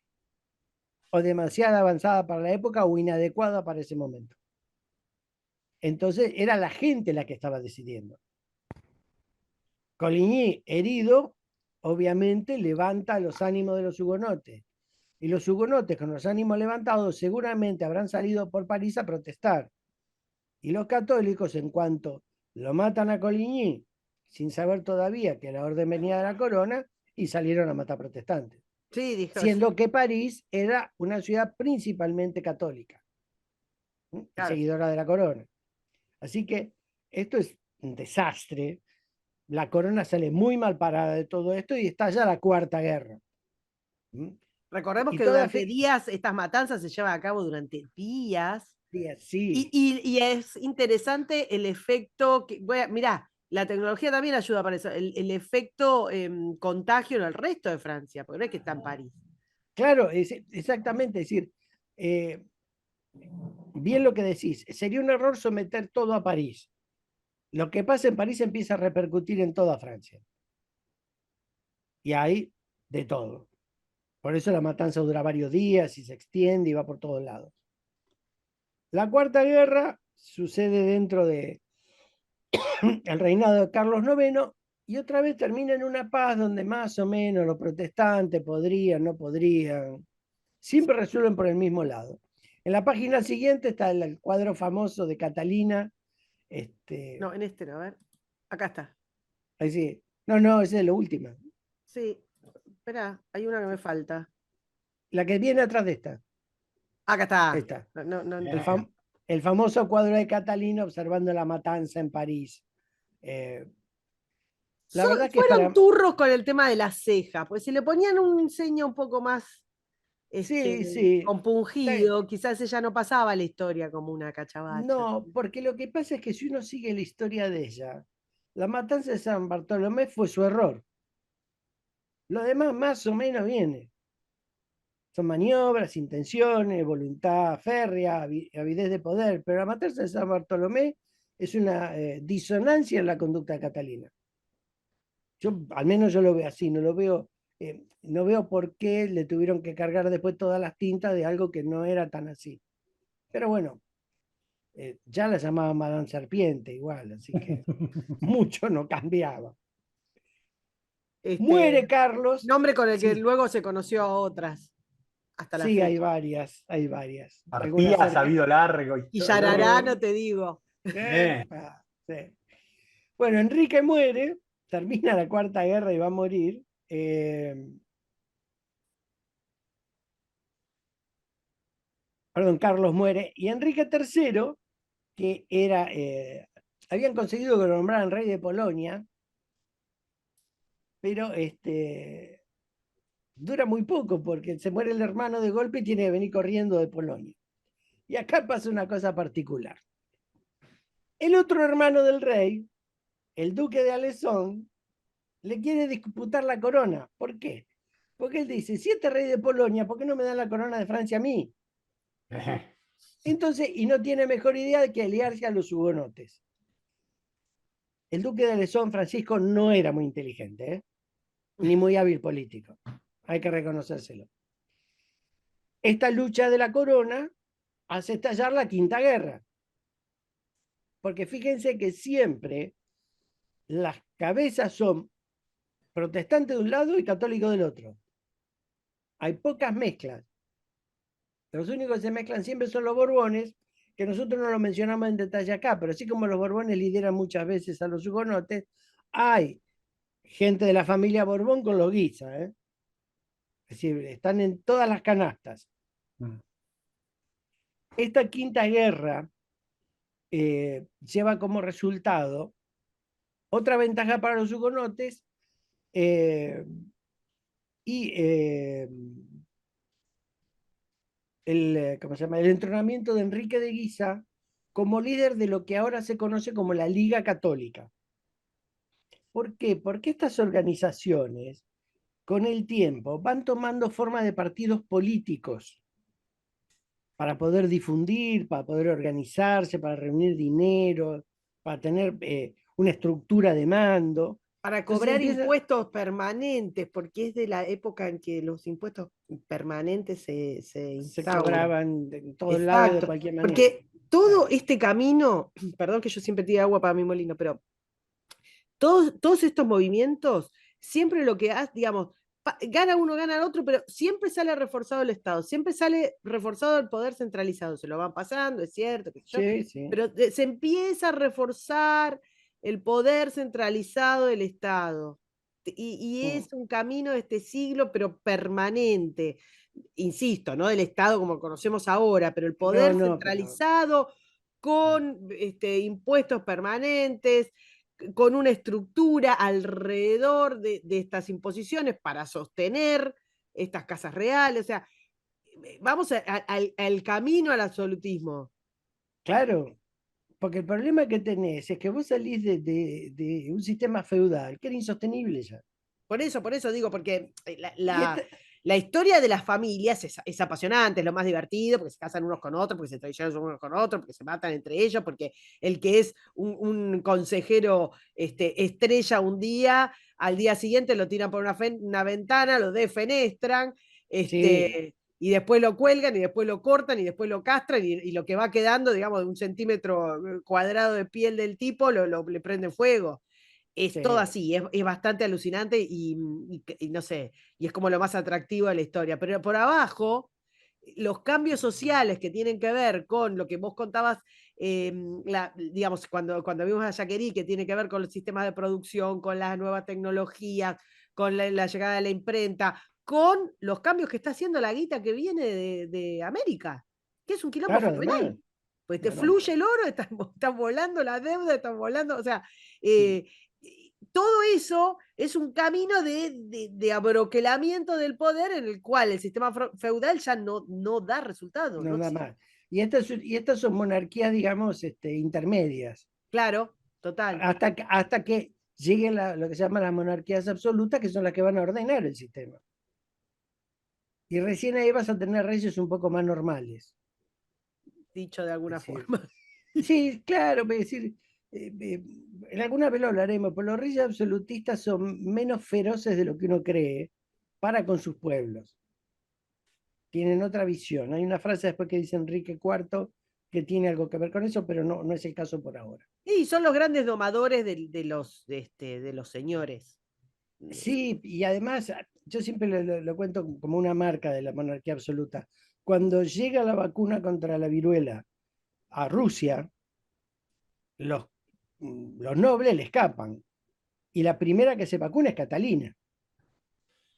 o demasiado avanzada para la época o inadecuada para ese momento. Entonces era la gente la que estaba decidiendo. Coligny, herido, obviamente levanta los ánimos de los hugonotes. Y los hugonotes con los ánimos levantados seguramente habrán salido por París a protestar. Y los católicos, en cuanto lo matan a Coligny, sin saber todavía que la orden venía de la corona, y salieron a matar protestantes. Sí, dijo. Siendo que París era una ciudad principalmente católica, y Claro. seguidora de la corona. Así que esto es un desastre. La corona sale muy mal parada de todo esto y estalla la Cuarta Guerra. Recordemos Y que toda durante días estas matanzas se llevan a cabo durante días. sí, Y es interesante el efecto que, bueno, mirá, la tecnología también ayuda para eso, el efecto contagio en el resto de Francia, porque no es que está en París. claro, exactamente, es decir, bien lo que decís, sería un error someter todo a París. Lo que pasa en París empieza a repercutir en toda Francia. Y hay de todo. Por eso la matanza dura varios días y se extiende y va por todos lados. La Cuarta Guerra sucede dentro de el reinado de Carlos IX y otra vez termina en una paz donde más o menos los protestantes podrían, no podrían, siempre resuelven por el mismo lado. En la página siguiente está el cuadro famoso de Catalina. No, en este no, a ver. Acá está. Así, no, esa es la última. Sí, espera, hay una que me falta. La que viene atrás de esta. Acá está. Esta. No El, entré. el famoso cuadro de Catalina observando la matanza en París. La verdad que Fueron para... turros con el tema de la ceja, pues si le ponían un ceño un poco más Sí, sí. compungido, quizás ella no pasaba la historia como una cachabacha. No, porque lo que pasa es que si uno sigue la historia de ella, la matanza de San Bartolomé fue su error. Lo demás más o menos viene. Son maniobras, intenciones, voluntad férrea, avidez de poder, pero la matanza de San Bartolomé es una disonancia en la conducta de Catalina. Al menos yo lo veo así, no veo por qué le tuvieron que cargar después todas las tintas de algo que no era tan así. Pero bueno, ya la llamaban Madame Serpiente igual, así que mucho no cambiaba. Muere Carlos. Nombre con el que Sí, luego se conoció a otras hasta la sí, hay fecha. varias, hay varias. Algunas Arpías ha habido largo. Y Largo. Yarará, no te digo. Sí. Bueno, Enrique muere, termina la Cuarta Guerra y va a morir. Perdón, Carlos muere. Y Enrique III, que era, habían conseguido que lo nombraran rey de Polonia, pero dura muy poco porque se muere el hermano de golpe y tiene que venir corriendo de Polonia. Y acá pasa una cosa particular. El otro hermano del rey, el duque de Alessón, le quiere disputar la corona. ¿Por qué? Porque él dice, si este rey de Polonia, ¿por qué no me dan la corona de Francia a mí? Entonces, y no tiene mejor idea que aliarse a los hugonotes. El duque de Alessandro, Francisco, no era muy inteligente, ¿eh? Ni muy hábil político. Hay que reconocérselo. Esta lucha de la corona hace estallar la Quinta Guerra. Porque fíjense que siempre las cabezas son protestantes de un lado y católicos del otro. Hay pocas mezclas. Los únicos que se mezclan siempre son los Borbones, que nosotros no lo mencionamos en detalle acá, pero así como los Borbones lideran muchas veces a los hugonotes, hay gente de la familia Borbón con los Guisa, ¿eh? Es decir, están en todas las canastas. Esta Quinta Guerra lleva como resultado otra ventaja para los hugonotes y ¿cómo se llama? El entronamiento de Enrique de Guisa como líder de lo que ahora se conoce como la Liga Católica. ¿Por qué? Porque estas organizaciones, con el tiempo, van tomando forma de partidos políticos para poder difundir, para poder organizarse, para reunir dinero, para tener una estructura de mando. Para Entonces cobrar empieza- impuestos permanentes, porque es de la época en que los impuestos permanentes se se instauran. cobraban en todos lados de Exacto, cualquier manera. porque todo este camino, perdón que yo siempre tire agua para mi molino, pero todos estos movimientos, siempre lo que hace, digamos, gana uno, gana el otro, pero siempre sale reforzado el Estado, siempre sale reforzado el poder centralizado, se lo van pasando, es cierto, qué sé yo, Sí, sí. pero se empieza a reforzar el poder centralizado del Estado. Y es un camino de este siglo, pero permanente, insisto, no del Estado como conocemos ahora, pero el poder No, pero centralizado con impuestos permanentes, con una estructura alrededor de estas imposiciones para sostener estas casas reales. O sea, vamos al camino al absolutismo. claro, porque el problema que tenés es que vos salís de un sistema feudal que era insostenible ya. Por eso digo, porque Y este- la historia de las familias es apasionante, es lo más divertido, porque se casan unos con otros, porque se traicionan unos con otros, porque se matan entre ellos, porque el que es un consejero estrella un día, al día siguiente lo tiran por una ventana, lo defenestran, sí, y después lo cuelgan, y después lo cortan, y después lo castran, y lo que va quedando, digamos, de un centímetro cuadrado de piel del tipo, le prende fuego. Es todo sí. así, es bastante alucinante y no sé, y es como lo más atractivo de la historia. Pero por abajo, los cambios sociales que tienen que ver con lo que vos contabas, digamos, cuando vimos a Jacquerie, que tiene que ver con los sistemas de producción, con las nuevas tecnologías, con la llegada de la imprenta, con los cambios que está haciendo la guita que viene de América, que es un quilombo Claro, además. fenomenal. Pues te No, no. fluye el oro, están volando la deuda, están volando, o sea, todo eso es un camino de abroquelamiento del poder en el cual el sistema feudal ya no da resultado. No, No nada existe. más. Y estas son monarquías, digamos, intermedias. Claro, total. Hasta que lleguen lo que se llaman las monarquías absolutas, que son las que van a ordenar el sistema. Y recién ahí vas a tener reyes un poco más normales. Dicho de alguna Es decir, forma. sí, claro, es decir, en alguna vez lo hablaremos, pero los reyes absolutistas son menos feroces de lo que uno cree para con sus pueblos. Tienen otra visión. Hay una frase después que dice Enrique IV que tiene algo que ver con eso, pero no es el caso por ahora. Y son los grandes domadores de los señores. Sí, y además yo siempre lo cuento como una marca de la monarquía absoluta. Cuando llega la vacuna contra la viruela a Rusia, los nobles le escapan. Y la primera que se vacuna es Catalina.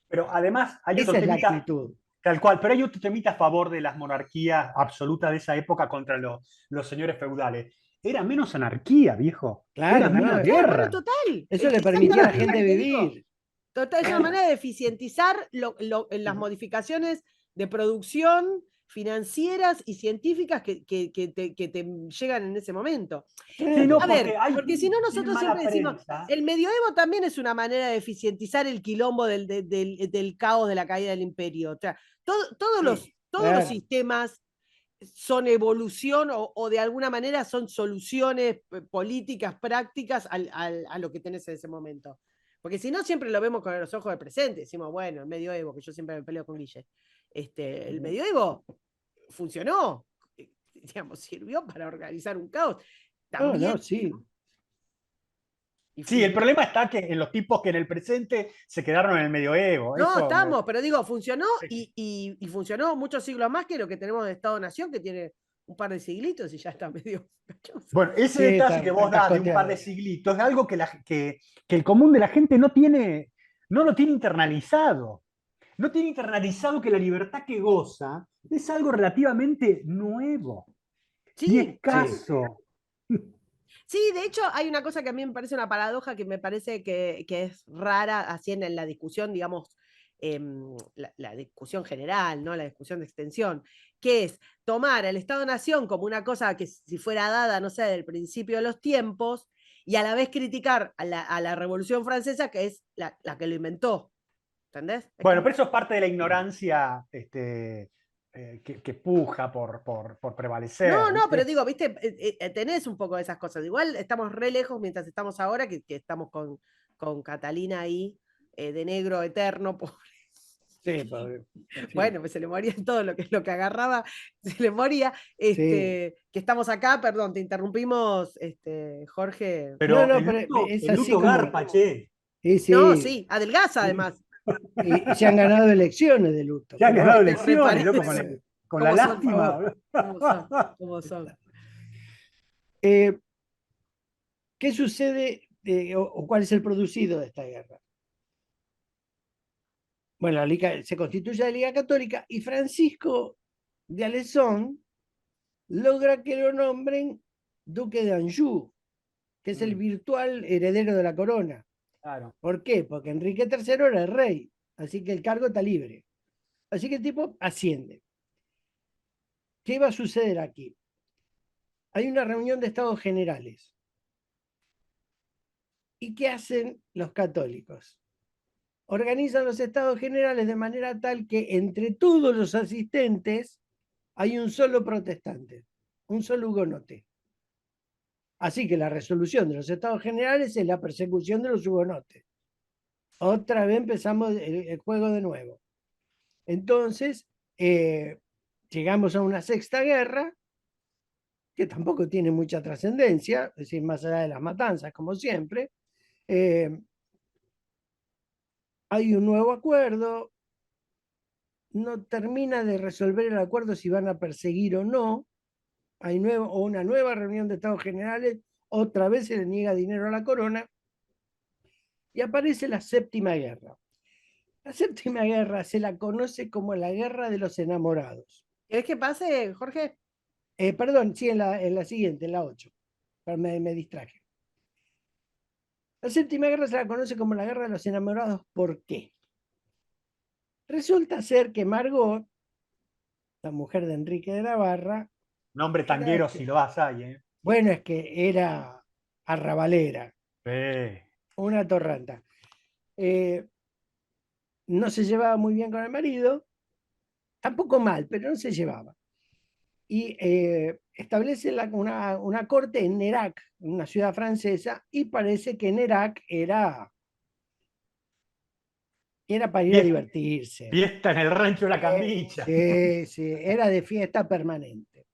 Pero además hay otro Esa es la temita, actitud. tal cual, pero hay otro temita a favor de las monarquías absolutas de esa época contra los señores feudales. Era menos anarquía, viejo. Claro, Era menos no, Claro, bueno, guerra. total. eso le permitía a la gente Exactamente, digo. vivir. Total, es una manera de eficientizar las modificaciones de producción financieras y científicas que te llegan en ese momento. Sí, no, A ver, porque hay porque si no tiene nosotros mala siempre decimos, prensa. el medioevo también es una manera de eficientizar el quilombo del caos de la caída del imperio. O sea, todos Sí, los claro. sistemas son evolución o de alguna manera son soluciones políticas, prácticas a lo que tenés en ese momento. Porque si no, siempre lo vemos con los ojos del presente. Decimos, bueno, el medioevo, que yo siempre me peleo con Guille. El medioevo funcionó, digamos, sirvió para organizar un caos. No, También, no, sí. y Sí, el funcionó. problema está que en los tipos que en el presente se quedaron en el medioevo. No, Eso estamos, pero digo, funcionó Sí. y funcionó muchos siglos más que lo que tenemos de Estado-Nación, que tiene un par de siglitos y ya está medio cachoso. Bueno, ese Sí, detalle que vos das de un par cascoteado. de siglitos es algo que el común de la gente no lo tiene internalizado. No tiene internalizado que la libertad que goza es algo relativamente nuevo y Sí, escaso. sí, de hecho hay una cosa que a mí me parece una paradoja que me parece que es rara así en la discusión, digamos, la discusión general, ¿no? La discusión de extensión, que es tomar al Estado-Nación como una cosa que si fuera dada, no sé, del principio de los tiempos, y a la vez criticar a la Revolución Francesa, que es la que lo inventó. ¿Entendés? Es Bueno, como, pero eso es parte de la ignorancia que puja por no, prevalecer, no, pero ¿viste? digo, viste, tenés un poco de esas cosas. Igual estamos re lejos mientras estamos ahora, que estamos con Catalina ahí, de negro eterno, pobre. Sí, pobre. Sí, Bueno, pues se le moría todo lo que agarraba, se le moría. sí. Que estamos acá, perdón, te interrumpimos, Jorge. No, Pero no, pero es el así luto como. garpa, che. Sí, No, sí. sí, adelgaza además. Y se han ganado elecciones de luto, Se han pero ganado bueno. Me elecciones, loco, parece. con la ¿Cómo Por son? lástima. favor. Boludo. ¿Cómo son? ¿Cómo son? Eh, ¿Qué sucede o cuál es el producido de esta guerra? Bueno, se constituye la Liga Católica y Francisco de Alessón logra que lo nombren duque de Anjou, que es el virtual heredero de la corona. Claro. ¿Por qué? Porque Enrique III era el rey, así que el cargo está libre. Así que el tipo asciende. ¿Qué va a suceder aquí? Hay una reunión de estados generales. ¿Y qué hacen los católicos? Organizan los estados generales de manera tal que entre todos los asistentes hay un solo protestante, un solo hugonote. Así que la resolución de los estados generales es la persecución de los hugonotes. Otra vez empezamos el juego de nuevo. Entonces, llegamos a una sexta guerra, que tampoco tiene mucha trascendencia, es decir, más allá de las matanzas, como siempre. Hay un nuevo acuerdo, no termina de resolver el acuerdo si van a perseguir o no. Hay una nueva reunión de estados generales, otra vez se le niega dinero a la corona y aparece la séptima guerra. La séptima guerra se la conoce como la guerra de los enamorados. ¿Querés que pase, Jorge? Perdón, sí, en la siguiente, en la 8. Me distraje. La séptima guerra se la conoce como la guerra de los enamorados. ¿Por qué? Resulta ser que Margot, la mujer de Enrique de Navarra, Nombre tanguero si lo vas ahí, ¿eh? bueno, es que era arrabalera, Sí. una torranta. No se llevaba muy bien con el marido, tampoco mal, pero no se llevaba. Y establece una corte en Nérac, una ciudad francesa, y parece que Nérac era para ir a divertirse. Fiesta en el rancho de la Cambicha. Sí, sí, era de fiesta permanente.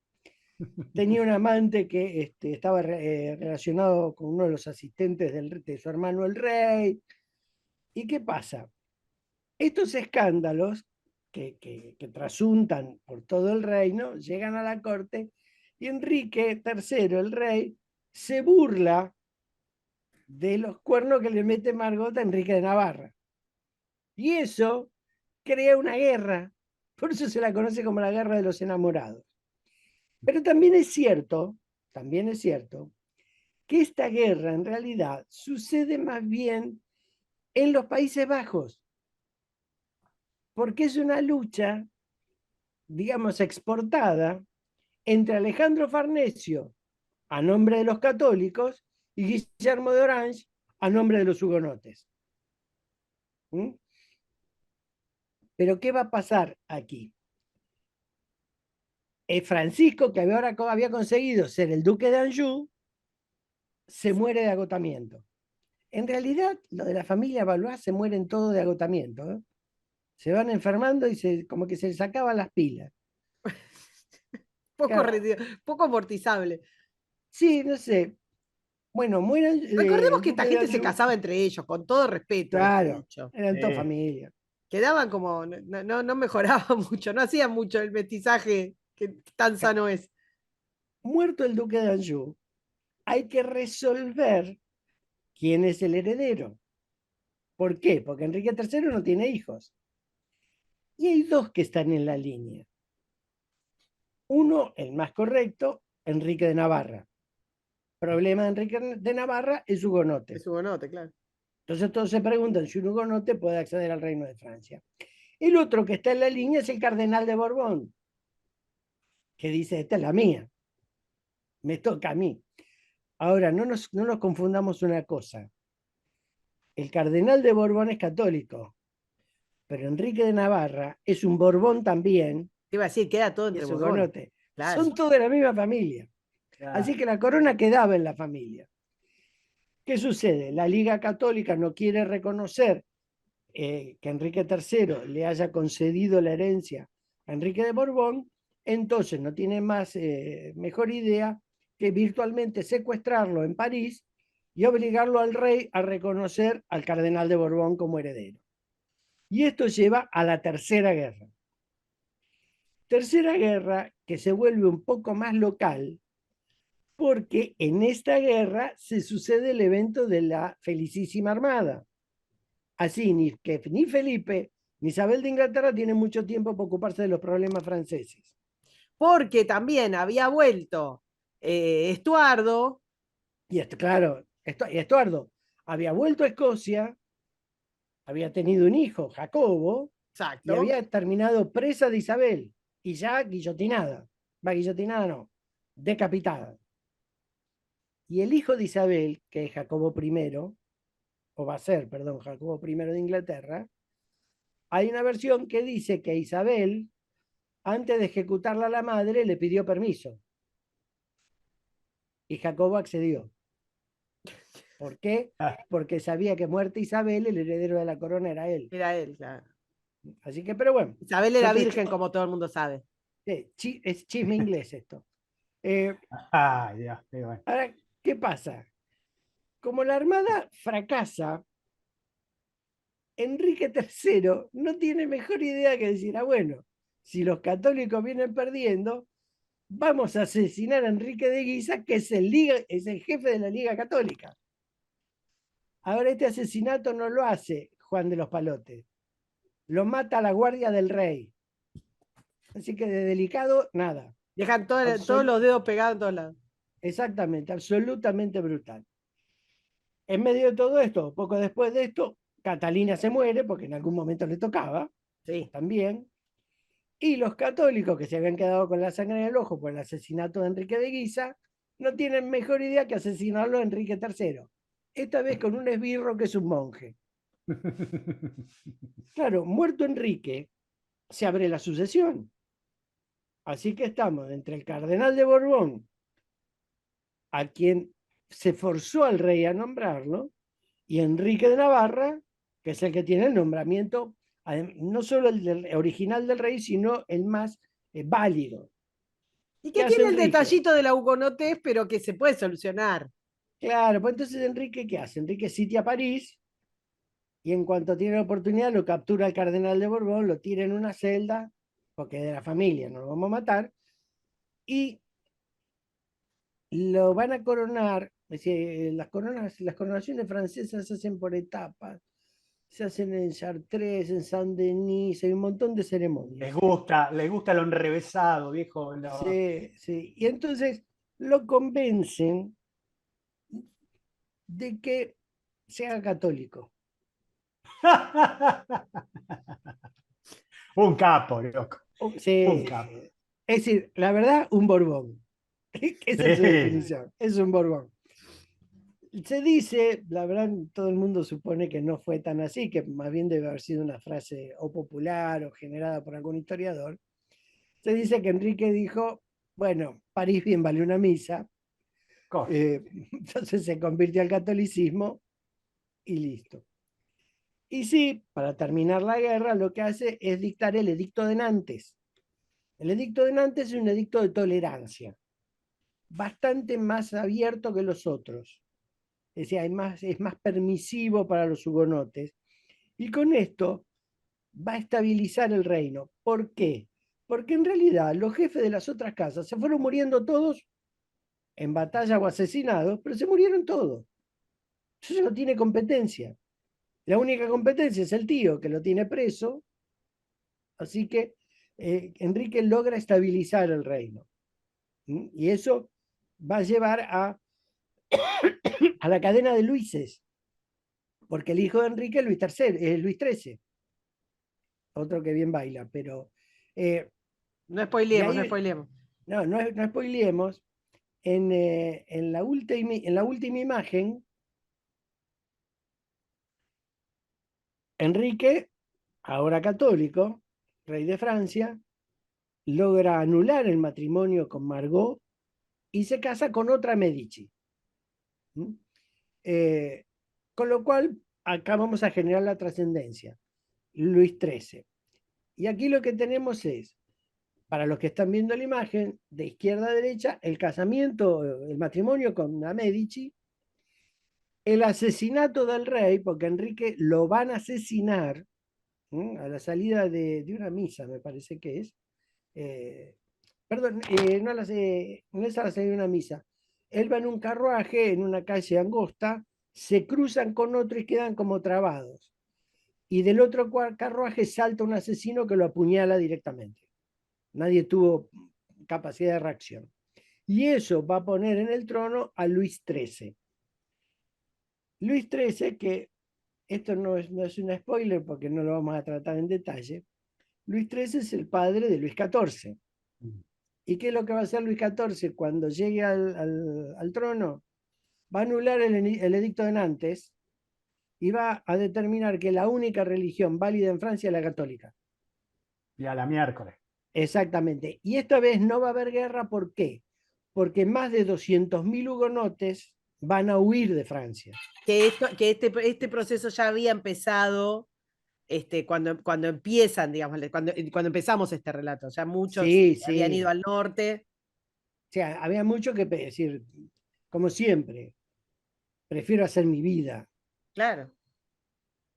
Tenía un amante que estaba relacionado con uno de los asistentes de su hermano el rey. ¿Y qué pasa? Estos escándalos que trasuntan por todo el reino llegan a la corte y Enrique III, el rey, se burla de los cuernos que le mete Margot a Enrique de Navarra. Y eso crea una guerra. Por eso se la conoce como la guerra de los enamorados. Pero también es cierto que esta guerra en realidad sucede más bien en los Países Bajos, porque es una lucha, digamos, exportada entre Alejandro Farnesio, a nombre de los católicos, y Guillermo de Orange, a nombre de los hugonotes. ¿Mm? Pero ¿qué va a pasar aquí? Francisco, que había conseguido ser el duque de Anjou, se muere de agotamiento. En realidad, lo de la familia Valois se mueren todos de agotamiento, ¿eh? Se van enfermando y como que se les sacaban las pilas. Poco, Claro. poco amortizable. Sí, no sé. Bueno, mueren Recordemos el que esta duque de gente se Anjou. casaba entre ellos, con todo respeto, Claro, dicho. eran toda Sí. familia. Quedaban como, no mejoraba mucho, no hacían mucho el mestizaje que tan sano es. Muerto el duque de Anjou, hay que resolver quién es el heredero. ¿Por qué? Porque Enrique III no tiene hijos. Y hay dos que están en la línea. Uno, el más correcto, Enrique de Navarra. Problema de Enrique de Navarra es hugonote. Es hugonote, claro. Entonces todos se preguntan si un hugonote puede acceder al reino de Francia. El otro que está en la línea es el cardenal de Borbón, que dice, esta es la mía, me toca a mí. Ahora, no nos confundamos una cosa. El cardenal de Borbón es católico, pero Enrique de Navarra es un Borbón también, Te iba a decir, queda todo y entre es Borbones. hugonote. Claro. Son todos de la misma familia. Claro. Así que la corona quedaba en la familia. ¿Qué sucede? La Liga Católica no quiere reconocer que Enrique III le haya concedido la herencia a Enrique de Borbón, entonces no tiene mejor idea que virtualmente secuestrarlo en París y obligarlo al rey a reconocer al cardenal de Borbón como heredero. Y esto lleva a la Tercera Guerra. Tercera Guerra que se vuelve un poco más local porque en esta guerra se sucede el evento de la Felicísima Armada. Así que ni Felipe ni Isabel de Inglaterra tienen mucho tiempo para ocuparse de los problemas franceses. Porque también había vuelto Estuardo. Y claro, Estuardo había vuelto a Escocia, había tenido un hijo, Jacobo, y Exacto. había terminado presa de Isabel y ya guillotinada. Guillotinada no, decapitada. Y el hijo de Isabel, que es Jacobo I, o va a ser, perdón, Jacobo I de Inglaterra, hay una versión que dice que Isabel, antes de ejecutarla a la madre, le pidió permiso. Y Jacobo accedió. ¿Por qué? Porque sabía que muerta Isabel, el heredero de la corona era él. Era él, claro. Así que, pero bueno. Isabel era virgen, como todo el mundo sabe. Es chisme inglés esto. Ay, Dios, qué bueno. Ahora, ¿qué pasa? Como la armada fracasa, Enrique III no tiene mejor idea que decir, bueno, si los católicos vienen perdiendo, vamos a asesinar a Enrique de Guisa, que es el jefe de la Liga Católica. Ahora este asesinato no lo hace Juan de los Palotes, lo mata la guardia del rey. Así que de delicado, nada. Dejan todos los dedos pegados en todos lados. Exactamente, absolutamente brutal. En medio de todo esto, poco después de esto, Catalina se muere, porque en algún momento le tocaba, sí, también. Y los católicos que se habían quedado con la sangre en el ojo por el asesinato de Enrique de Guisa, no tienen mejor idea que asesinarlo a Enrique III. Esta vez con un esbirro que es un monje. Claro, muerto Enrique, se abre la sucesión. Así que estamos entre el cardenal de Borbón, a quien se forzó al rey a nombrarlo, y Enrique de Navarra, que es el que tiene el nombramiento, no solo el original del rey, sino el más válido. y que tiene el detallito de la hugonotez, pero que se puede solucionar. Claro, pues entonces Enrique, ¿qué hace? Enrique sitia París y en cuanto tiene la oportunidad lo captura al cardenal de Borbón, lo tira en una celda, porque es de la familia, no lo vamos a matar, y lo van a coronar. Es decir, las coronaciones francesas se hacen por etapas. Se hacen en Chartres, en Saint-Denis, hay un montón de ceremonias. Les gusta lo enrevesado, viejo. Sí, sí. Y entonces lo convencen de que sea católico. Un capo, loco. Sí, Un capo. es decir, la verdad, un Borbón. Esa es su definición, es un Borbón. Se dice, la verdad, todo el mundo supone que no fue tan así, que más bien debe haber sido una frase o popular o generada por algún historiador. Se dice que Enrique dijo, bueno, París bien vale una misa, entonces se convirtió al catolicismo y listo. Y sí, para terminar la guerra, lo que hace es dictar el Edicto de Nantes. El Edicto de Nantes es un edicto de tolerancia, bastante más abierto que los otros. Es decir, es más permisivo para los hugonotes. Y con esto va a estabilizar el reino. ¿Por qué? Porque en realidad los jefes de las otras casas se fueron muriendo todos en batalla o asesinados, pero se murieron todos. Eso no tiene competencia. La única competencia es el tío, que lo tiene preso. Así que Enrique logra estabilizar el reino. Y eso va a llevar a la cadena de Luises, porque el hijo de Enrique es Luis III, Luis XIII, otro que bien baila, pero No spoileemos, no ahí, spoileemos. no spoileemos. En la última imagen, Enrique, ahora católico, rey de Francia, logra anular el matrimonio con Margot y se casa con otra Medici. Con lo cual, acá vamos a generar la trascendencia. Luis XIII. Y aquí lo que tenemos es, para los que están viendo la imagen, de izquierda a derecha, el casamiento, el matrimonio con la Medici, el asesinato del rey, porque Enrique lo van a asesinar a la salida de una misa, me parece que es. Perdón, no es a la salida de una misa. Él va en un carruaje, en una calle angosta, se cruzan con otro y quedan como trabados. Y del otro carruaje salta un asesino que lo apuñala directamente. Nadie tuvo capacidad de reacción. Y eso va a poner en el trono a Luis XIII. Luis XIII, que esto no es un spoiler porque no lo vamos a tratar en detalle, Luis XIII es el padre de Luis XIV. ¿Y qué es lo que va a hacer Luis XIV cuando llegue al trono? Va a anular el edicto de Nantes y va a determinar que la única religión válida en Francia es la católica. Y a la miércoles. Exactamente. Y esta vez no va a haber guerra, ¿por qué? Porque más de 200.000 hugonotes van a huir de Francia. Que este proceso ya había empezado cuando empiezan, digamos, cuando empezamos este relato. Ya muchos Sí, habían sí. ido al norte. O sea, había mucho que decir, como siempre, prefiero hacer mi vida. Claro.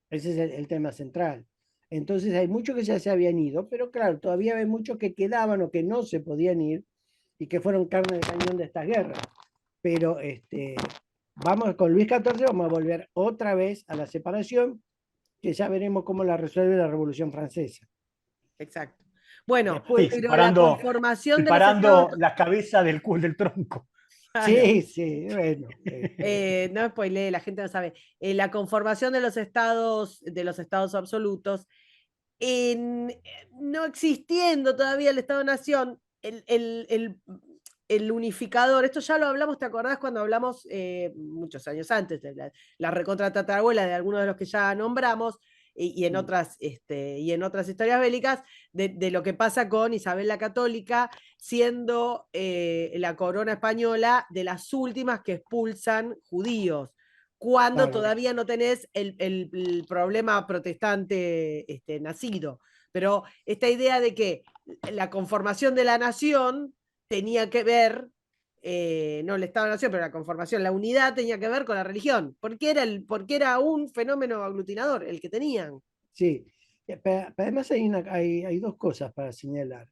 Ese es el tema central. Entonces hay muchos que ya se habían ido, pero claro, todavía hay muchos que quedaban o que no se podían ir y que fueron carne de cañón de estas guerras. Pero vamos con Luis XIV, vamos a volver otra vez a la separación, que ya veremos cómo la resuelve la Revolución Francesa. Exacto. Bueno, Después, pero la conformación de los separando estados... la cabeza del tronco. Sí, sí, bueno. No spoileé, la gente no sabe. La conformación de los estados absolutos, no existiendo todavía el Estado-Nación, el unificador, esto ya lo hablamos, ¿te acordás cuando hablamos muchos años antes de la recontratatarabuela de algunos de los que ya nombramos? Y en otras historias bélicas, de lo que pasa con Isabel la Católica, siendo la corona española de las últimas que expulsan judíos, cuando Claro. todavía no tenés el problema protestante nacido. Pero esta idea de que la conformación de la nación tenía que ver, no el Estado-Nación, pero la conformación, la unidad tenía que ver con la religión, porque era un fenómeno aglutinador el que tenían. Sí, pero además hay dos cosas para señalar.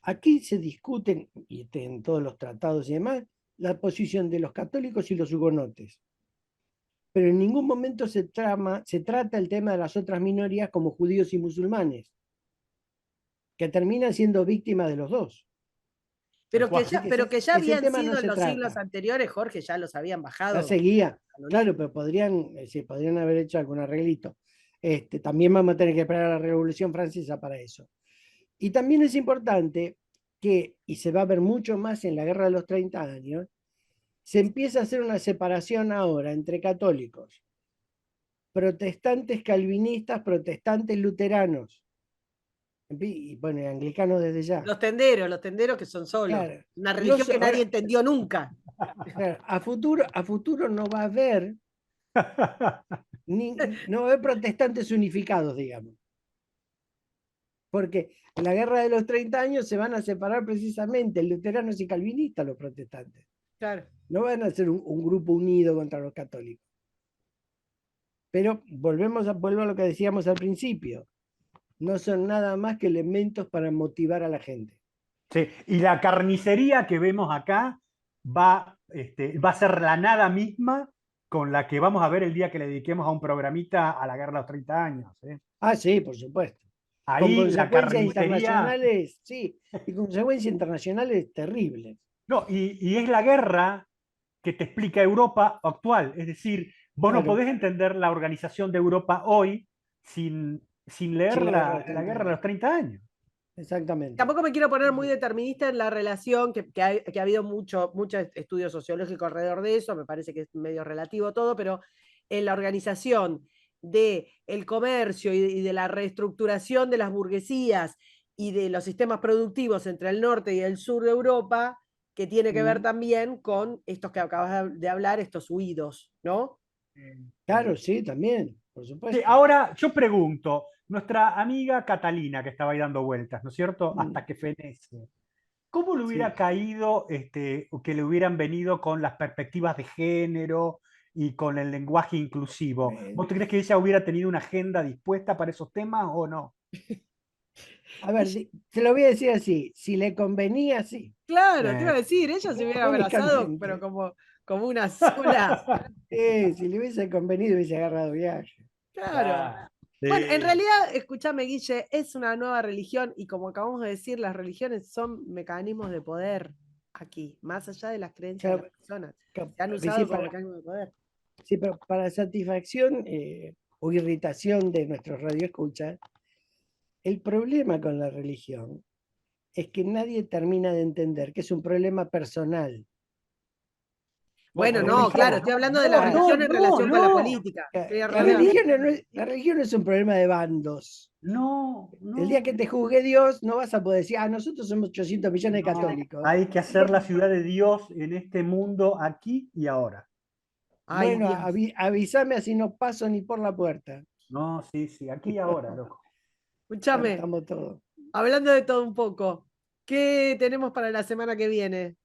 Aquí se discuten, y en todos los tratados y demás, la posición de los católicos y los hugonotes. Pero en ningún momento se trata el tema de las otras minorías como judíos y musulmanes, que terminan siendo víctimas de los dos. Pero que ya habían sido en los siglos anteriores, Jorge, ya los habían bajado. Ya seguía, claro, pero podrían haber hecho algún arreglito. También vamos a tener que esperar a la Revolución Francesa para eso. Y también es importante que, y se va a ver mucho más en la Guerra de los 30 años, se empieza a hacer una separación ahora entre católicos, protestantes calvinistas, protestantes luteranos. Y bueno, anglicano desde ya. Los tenderos que son solos. Claro. Una religión que nadie entendió nunca. Claro, a futuro no va a haber no va a haber protestantes unificados, digamos. Porque en la guerra de los 30 años se van a separar precisamente luteranos y calvinistas los protestantes. Claro. No van a ser un grupo unido contra los católicos. Pero vuelvo a lo que decíamos al principio. No son nada más que elementos para motivar a la gente. Sí, y la carnicería que vemos acá va a ser la nada misma con la que vamos a ver el día que le dediquemos a un programita a la guerra de los 30 años. Ah, sí, por supuesto. Con Ahí la consecuencias carnicería. internacionales, sí, y consecuencias internacionales terribles. No, y es la guerra que te explica Europa actual. Es decir, vos no Claro. podés entender la organización de Europa hoy sin leer Sin la guerra de los 30 años. Exactamente. Tampoco me quiero poner muy determinista en la relación, que ha habido mucho estudio sociológico alrededor de eso, me parece que es medio relativo todo, pero en la organización del comercio y de la reestructuración de las burguesías y de los sistemas productivos entre el norte y el sur de Europa, que tiene que ver también con estos que acabas de hablar, estos huidos, ¿no? Claro, sí, también, por supuesto. Sí, ahora yo pregunto, nuestra amiga Catalina, que estaba ahí dando vueltas, ¿no es cierto? Hasta que fenece. ¿Cómo le hubiera Sí. caído que le hubieran venido con las perspectivas de género y con el lenguaje inclusivo? ¿Vos te crees que ella hubiera tenido una agenda dispuesta para esos temas o no? A ver, te lo voy a decir así, si le convenía, sí. Claro, te iba a decir, ella se hubiera abrazado, Únicamente. pero como una sola. Si le hubiese convenido, hubiese agarrado viaje. Claro. Sí. Bueno, en realidad, escúchame, Guille, es una nueva religión y como acabamos de decir, las religiones son mecanismos de poder aquí, más allá de las creencias de las personas. Se han usado como mecanismos de poder. Sí, pero para satisfacción o irritación de nuestros radioescuchas, el problema con la religión es que nadie termina de entender que es un problema personal. Bueno, La no, religión- claro, estoy hablando de la religión en relación con la política. La religión no es un problema de bandos. No, El día que te juzgue Dios, no vas a poder decir, nosotros somos 800 millones de católicos. hay que hacer la ciudad de Dios en este mundo aquí y ahora. Ay, Bueno, Dios. avísame así no paso ni por la puerta. No, sí, aquí y ahora, loco. Escúchame, Estamos todos. hablando de todo un poco, ¿qué tenemos para la semana que viene?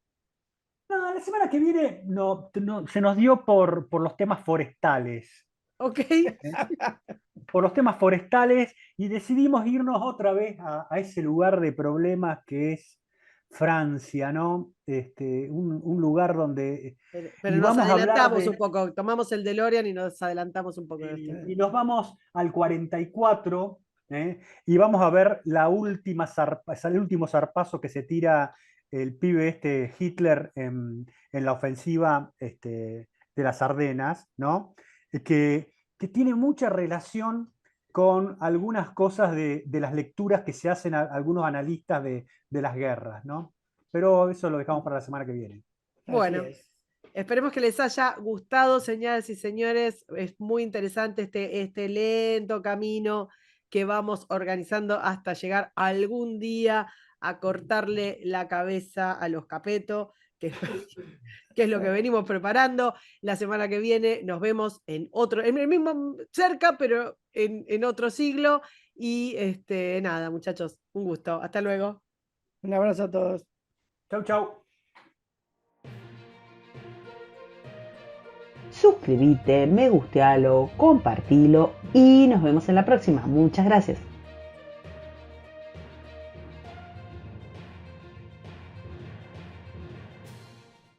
No, la semana que viene se nos dio por los temas forestales. ¿Ok? Por los temas forestales y decidimos irnos otra vez a ese lugar de problemas que es Francia, ¿no? Un lugar donde... Pero y nos vamos a hablar adelantamos un poco, tomamos el DeLorean y nos adelantamos un poco. y nos vamos al 44, ¿eh? Y vamos a ver el último zarpazo que se tira el pibe Hitler en la ofensiva de las Ardenas, ¿no? Que tiene mucha relación con algunas cosas de las lecturas que se hacen a algunos analistas de las guerras, ¿no? Pero eso lo dejamos para la semana que viene. Bueno, esperemos que les haya gustado, señoras y señores. Es muy interesante este lento camino que vamos organizando hasta llegar algún día a cortarle la cabeza a los Capeto, que es lo que venimos preparando. La semana que viene nos vemos en el mismo cerca, pero en otro siglo. Y nada, muchachos, un gusto. Hasta luego. Un abrazo a todos. Chau, chau. Suscríbete, me gustealo, compartilo y nos vemos en la próxima. Muchas gracias.